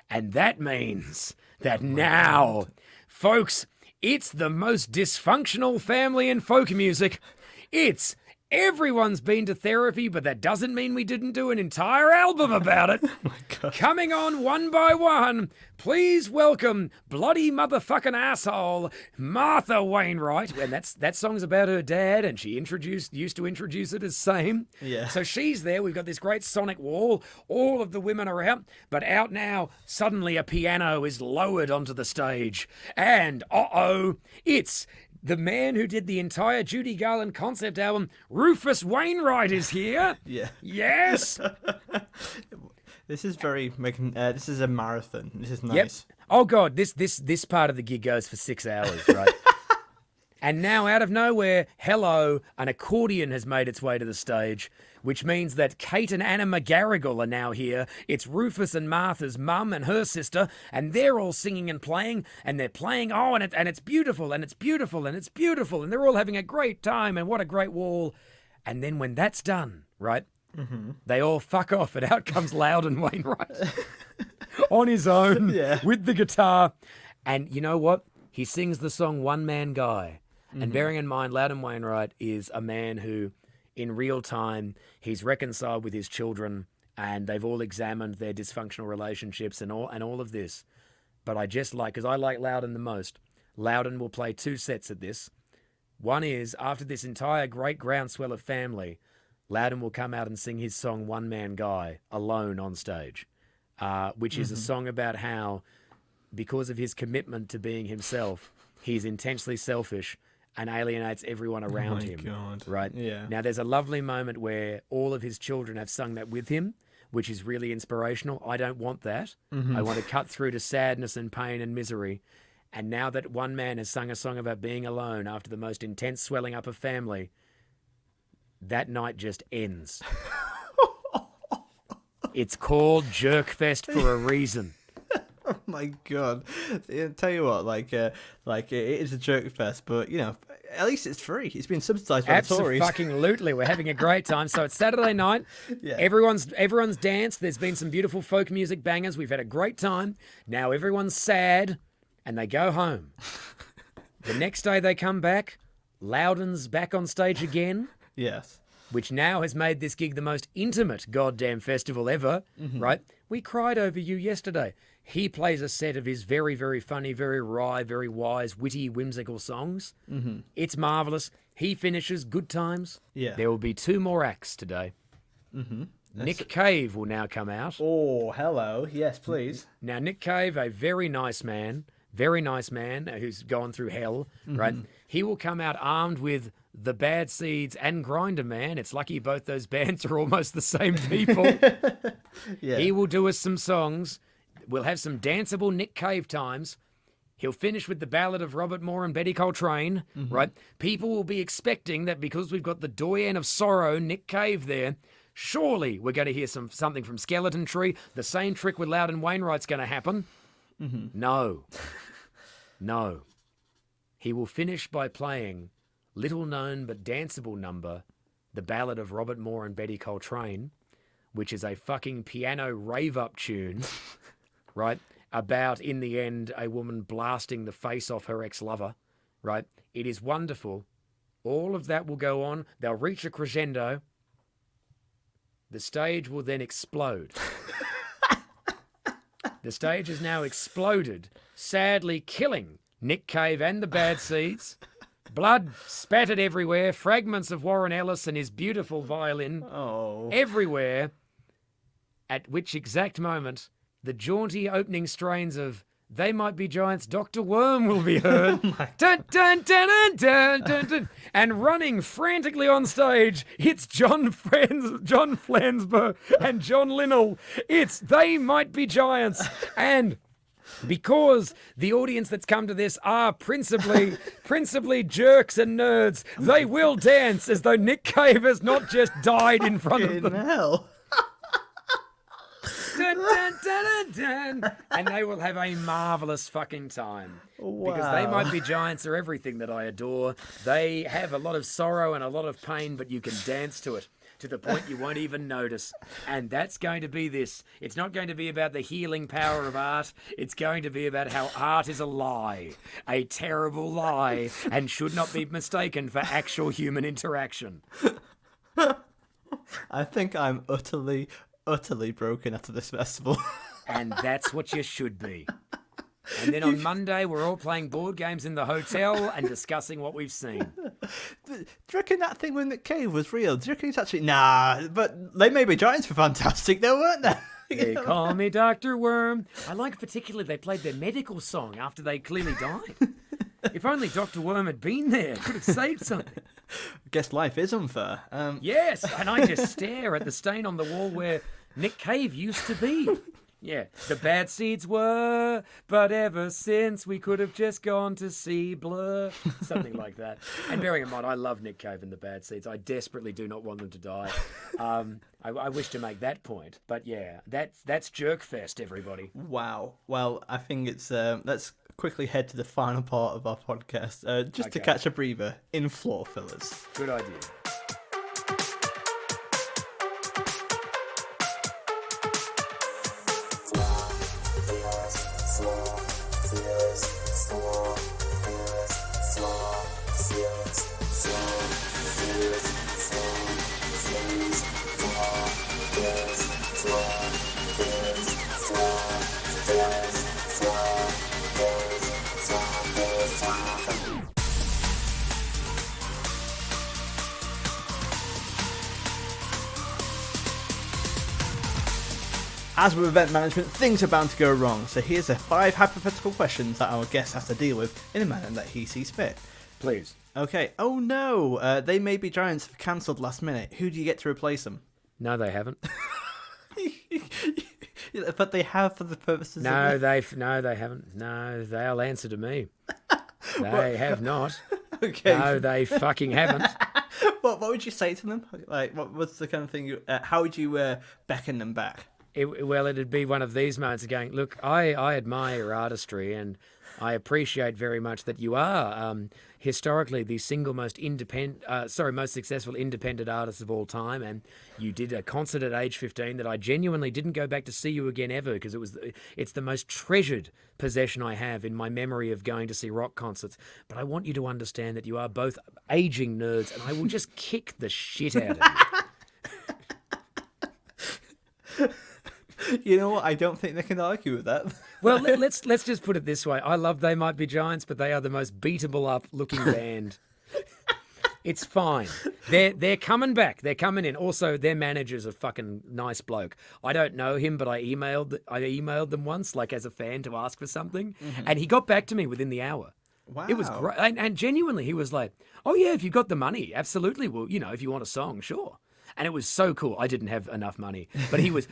And that means that now, folks, it's the most dysfunctional family in folk music. It's everyone's been to therapy, but that doesn't mean we didn't do an entire album about it. Oh my God. Coming on one by one, please welcome bloody motherfucking asshole Martha Wainwright. And that song's about her dad, and she used to introduce it as same. Yeah. So she's there. We've got this great sonic wall. All of the women are out, but out now, suddenly a piano is lowered onto the stage. And it's the man who did the entire Judy Garland concept album, Rufus Wainwright, is here. Yeah. Yes. This is this is a marathon. This is nice. Yep. Oh God, this part of the gig goes for 6 hours, right? And now, out of nowhere, hello, an accordion has made its way to the stage, which means that Kate and Anna McGarrigle are now here. It's Rufus and Martha's mum and her sister, and they're all singing and playing, and they're playing, and it's beautiful, and it's beautiful, and it's beautiful, and they're all having a great time, and what a great wall. And then when that's done, right, they all fuck off, and out comes Loudon Wainwright on his own with the guitar. And you know what? He sings the song One Man Guy. And bearing in mind, Loudon Wainwright is a man who, in real time, he's reconciled with his children, and they've all examined their dysfunctional relationships and all of this. But I just like, because I like Loudon the most, Loudon will play 2 sets at this. One is, after this entire great groundswell of family, Loudon will come out and sing his song One Man Guy, alone on stage, which is a song about how, because of his commitment to being himself, he's intensely selfish and alienates everyone around him. God. Right? Yeah. Now, there's a lovely moment where all of his children have sung that with him, which is really inspirational. I don't want that. I want to cut through to sadness and pain and misery. And now that one man has sung a song about being alone after the most intense swelling up of family, that night just ends. It's called Jerkfest for a reason. Oh my God! I tell you what, it is a jerk fest, but you know, at least it's free. It's been subsidised by the Tories. Absolutely, we're having a great time. So it's Saturday night. Yeah. Everyone's danced. There's been some beautiful folk music bangers. We've had a great time. Now everyone's sad, and they go home. The next day they come back. Loudon's back on stage again. Yes. Which now has made this gig the most intimate goddamn festival ever, right? We cried over you yesterday. He plays a set of his very, very funny, very wry, very wise, witty, whimsical songs. It's marvellous. He finishes, good times. Yeah. There will be 2 more acts today. Nick Cave will now come out. Oh, hello. Yes, please. Now, Nick Cave, a very nice man who's gone through hell, right? He will come out armed with The Bad Seeds and Grinder Man. It's lucky both those bands are almost the same people. Yeah. He will do us some songs. We'll have some danceable Nick Cave times. He'll finish with the ballad of Robert Moore and Betty Coltrane, right? People will be expecting that because we've got the doyen of sorrow, Nick Cave there, surely we're going to hear something from Skeleton Tree. The same trick with Loudon Wainwright's going to happen. No. No. He will finish by playing little known but danceable number, the ballad of Robert Moore and Betty Coltrane, which is a fucking piano rave-up tune, right? About, in the end, a woman blasting the face off her ex-lover, right? It is wonderful. All of that will go on. They'll reach a crescendo. The stage will then explode. The stage has now exploded, sadly killing Nick Cave and the Bad Seeds. Blood spattered everywhere, fragments of Warren Ellis and his beautiful violin everywhere, at which exact moment the jaunty opening strains of They Might Be Giants, Dr. Worm will be heard. Dun, dun, dun, dun, dun, dun, dun. And running frantically on stage, it's John Flansburgh and John Linnell. It's They Might Be Giants. And because the audience that's come to this are principally jerks and nerds, they will dance as though Nick Cave has not just died in front of them. Hell. Dun, dun, dun, dun, dun. And they will have a marvelous fucking time. Because They Might Be Giants are everything that I adore. They have a lot of sorrow and a lot of pain, but you can dance to it to the point you won't even notice. And that's going to be this. It's not going to be about the healing power of art. It's going to be about how art is a lie, a terrible lie, and should not be mistaken for actual human interaction. I think I'm utterly broken after this festival. And that's what you should be. And then on Monday, we're all playing board games in the hotel and discussing what we've seen. Do you reckon that thing with Nick Cave was real? Do you reckon it's actually... Nah, but They May Be Giants were fantastic though, weren't they? They call me Dr. Worm. I like particularly they played their medical song after they clearly died. If only Dr. Worm had been there, could have saved something. I guess life is unfair. Yes, and I just stare at the stain on the wall where Nick Cave used to be. Yeah, the bad seeds were, but ever since we could have just gone to see Blur. Something like that. And bearing in mind, I love Nick Cave and the bad seeds. I desperately do not want them to die. I wish to make that point. But yeah, that's Jerkfest, everybody. Wow. Well, I think it's... let's quickly head to the final part of our podcast, just to catch a breather in Floor Fillers. Good idea. As with event management, things are bound to go wrong, so here's the 5 hypothetical questions that our guest has to deal with in a manner that he sees fit. Please. Okay. Oh no, They May Be Giants have cancelled last minute. Who do you get to replace them? No, they haven't. But they have for the purposes No, of... they haven't. No, they'll answer to me. They have not. Okay. No, they fucking haven't. What would you say to them? Like, what's the kind of thing how would you beckon them back? It'd be one of these moments of going, look, I admire your artistry and I appreciate very much that you are historically the single most successful independent artist of all time, and you did a concert at age 15 that I genuinely didn't go back to see you again ever because it's the most treasured possession I have in my memory of going to see rock concerts. But I want you to understand that you are both aging nerds, and I will just kick the shit out of you. You know what? I don't think they can argue with that. Well, let's just put it this way. I love They Might Be Giants, but they are the most beatable up looking band. It's fine. They're coming back. They're coming in. Also, their manager's a fucking nice bloke. I don't know him, but I emailed them once, like as a fan, to ask for something, and he got back to me within the hour. Wow. It was great, and genuinely, he was like, "Oh yeah, if you've got the money, absolutely. Well, if you want a song, sure." And it was so cool. I didn't have enough money, but he was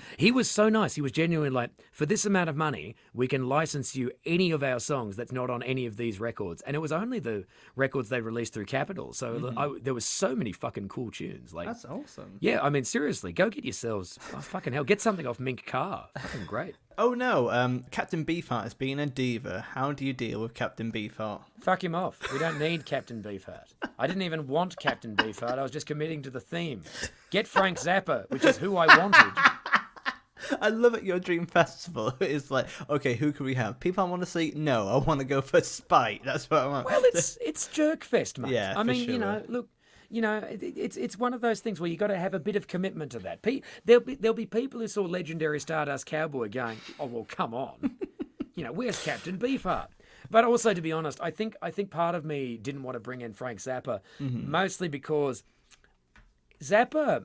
so nice. He was genuinely like, for this amount of money, we can license you any of our songs that's not on any of these records. And it was only the records they released through Capitol. So there was so many fucking cool tunes. Like, that's awesome. Yeah, I mean, seriously, go get yourselves, fucking hell, get something off Mink Carr. Fucking great. Oh no, Captain Beefheart has been a diva. How do you deal with Captain Beefheart? Fuck him off. We don't need Captain Beefheart. I didn't even want Captain Beefheart. I was just committing to the theme. Get Frank Zappa, which is who I wanted. I love it. Your dream festival is like, okay, who can we have? People I want to see? No, I want to go for Spite. That's what I want. Well, it's Jerkfest, mate. Yeah, I mean, sure. Look. It's one of those things where you got to have a bit of commitment to that. There'll be people who saw legendary Stardust Cowboy going, oh well, come on, where's Captain Beefheart? But also, to be honest, I think part of me didn't want to bring in Frank Zappa, mostly because Zappa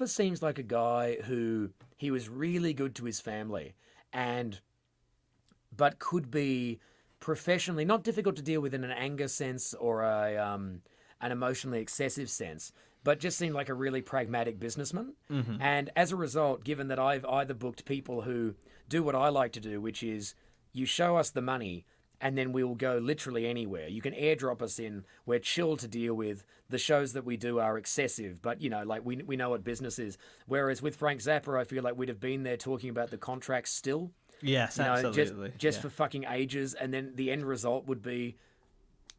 seems like a guy who he was really good to his family. but could be professionally not difficult to deal with in an anger sense or an emotionally excessive sense, but just seemed like a really pragmatic businessman. And as a result, given that I've either booked people who do what I like to do, which is you show us the money and then we will go literally anywhere. You can airdrop us in. We're chill to deal with. The shows that we do are excessive, but, you know, like we know what business is. Whereas with Frank Zappa, I feel like we'd have been there talking about the contracts still. Yes, you know, absolutely. Just for fucking ages. And then the end result would be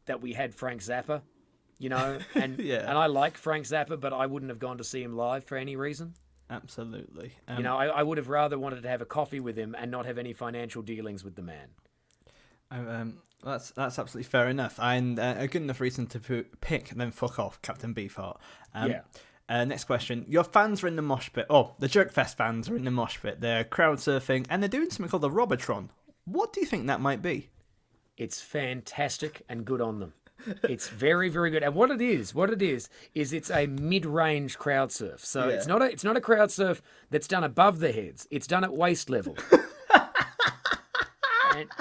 that we had Frank Zappa, you know. And, and I like Frank Zappa, but I wouldn't have gone to see him live for any reason. Absolutely. You know, I would have rather wanted to have a coffee with him and not have any financial dealings with the man. That's absolutely fair enough, and a good enough reason to pick then fuck off Captain Beefheart. Next question. Your fans are in the mosh pit. Oh, the Jerkfest fans are in the mosh pit. They're crowd surfing, and they're doing something called the Robertson. What do you think that might be? It's fantastic and good on them. It's very, very good. And what it is it's a mid-range crowd surf. So it's not a crowd surf that's done above the heads. It's done at waist level.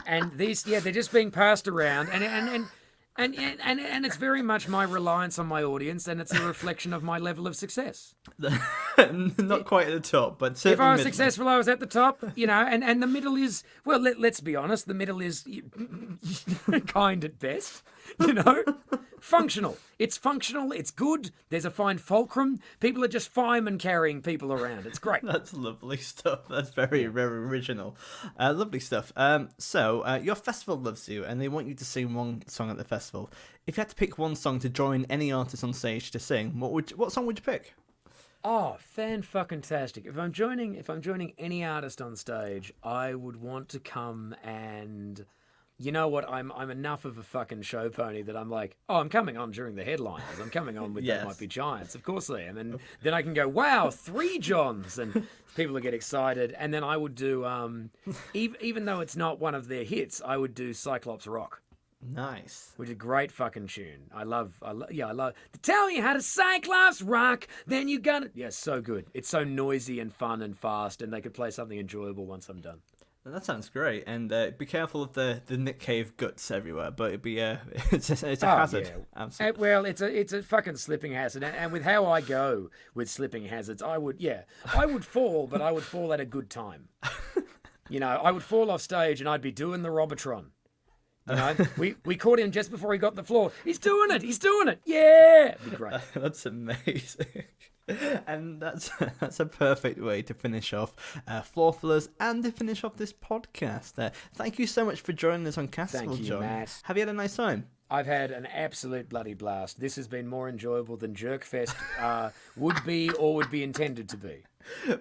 And these, they're just being passed around, and it's very much my reliance on my audience, and it's a reflection of my level of success. Not quite at the top, but certainly if I was successful, I was at the top, you know. And the middle is, well, let's be honest, the middle is kind at best, you know. Functional. It's functional. It's good. There's a fine fulcrum. People are just firemen carrying people around. It's great. That's lovely stuff. That's very, very original. Lovely stuff. So your festival loves you, and they want you to sing one song at the festival. If you had to pick one song to join any artist on stage to sing, what song would you pick? Oh, fan-fucking-tastic. If I'm joining any artist on stage, I would want to come and... You know what? I'm enough of a fucking show pony that I'm like, oh, I'm coming on during the headliners. I'm coming on with That Might Be Giants. Of course I am. And then I can go, wow, 3 Johns. And people will get excited. And then I would do, even though it's not one of their hits, I would do Cyclops Rock. Nice. Which is a great fucking tune. I love to tell you how to Cyclops rock, then you got it. Yeah, so good. It's so noisy and fun and fast, and they could play something enjoyable once I'm done. That sounds great, and be careful of the Nick Cave guts everywhere. But it'd be it's a hazard. Yeah. Absolutely. Well, it's a fucking slipping hazard, and with how I go with slipping hazards, I would fall, but I would fall at a good time. You know, I would fall off stage, and I'd be doing the Robotron. You know, we caught him just before he got the floor. He's doing it. Yeah, it'd be great. That's amazing. And that's a perfect way to finish off Floor Fillers and to finish off this podcast. Thank you so much for joining us on Castable, Thank you, John. Matt. Have you had a nice time? I've had an absolute bloody blast. This has been more enjoyable than Jerkfest would be intended to be.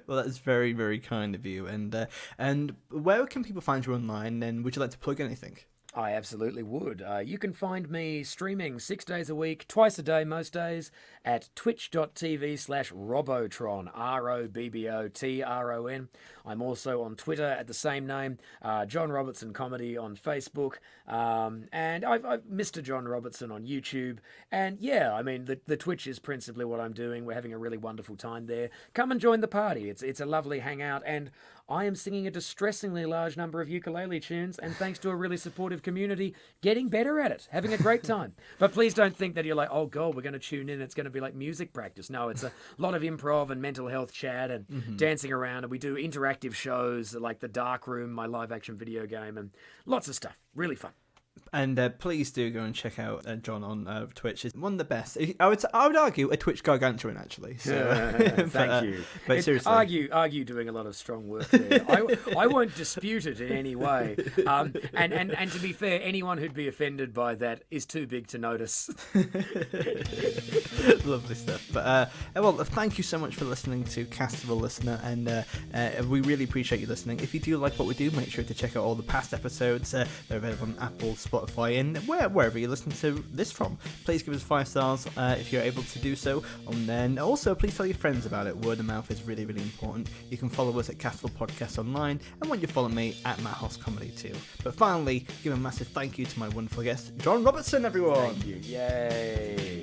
Well, that's very, very kind of you. And where can people find you online? And would you like to plug anything? I absolutely would. You can find me streaming 6 days a week, twice a day most days, at twitch.tv/Robotron, ROBBOTRON. I'm also on Twitter at the same name, John Robertson Comedy on Facebook, and I've Mr. John Robertson on YouTube. And yeah, I mean, the Twitch is principally what I'm doing. We're having a really wonderful time there. Come and join the party. It's a lovely hangout, and I am singing a distressingly large number of ukulele tunes, and thanks to a really supportive community, getting better at it, having a great time. But please don't think that you're like, oh God, we're going to tune in, it's going to be like music practice. No, it's a lot of improv and mental health chat and dancing around, and we do interactive shows like The Dark Room, my live action video game, and lots of stuff. Really fun. And please do go and check out John on Twitch. It's one of the best. I would argue a Twitch gargantuan, actually. So, thank you. But seriously, argue doing a lot of strong work there. I won't dispute it in any way. And to be fair, anyone who'd be offended by that is too big to notice. Lovely stuff. But well, thank you so much for listening to Castable Listener, and we really appreciate you listening. If you do like what we do, make sure to check out all the past episodes. They're available on Apple, Spotify, and wherever you listen to this from. Please give us 5 stars if you're able to do so, and then also please tell your friends about it. Word of mouth is really, really important. You can follow us at Castable Podcast online, and when you follow me at Matt Hoss Comedy too. But finally, give a massive thank you to my wonderful guest, John Robertson, everyone. Thank you. Yay.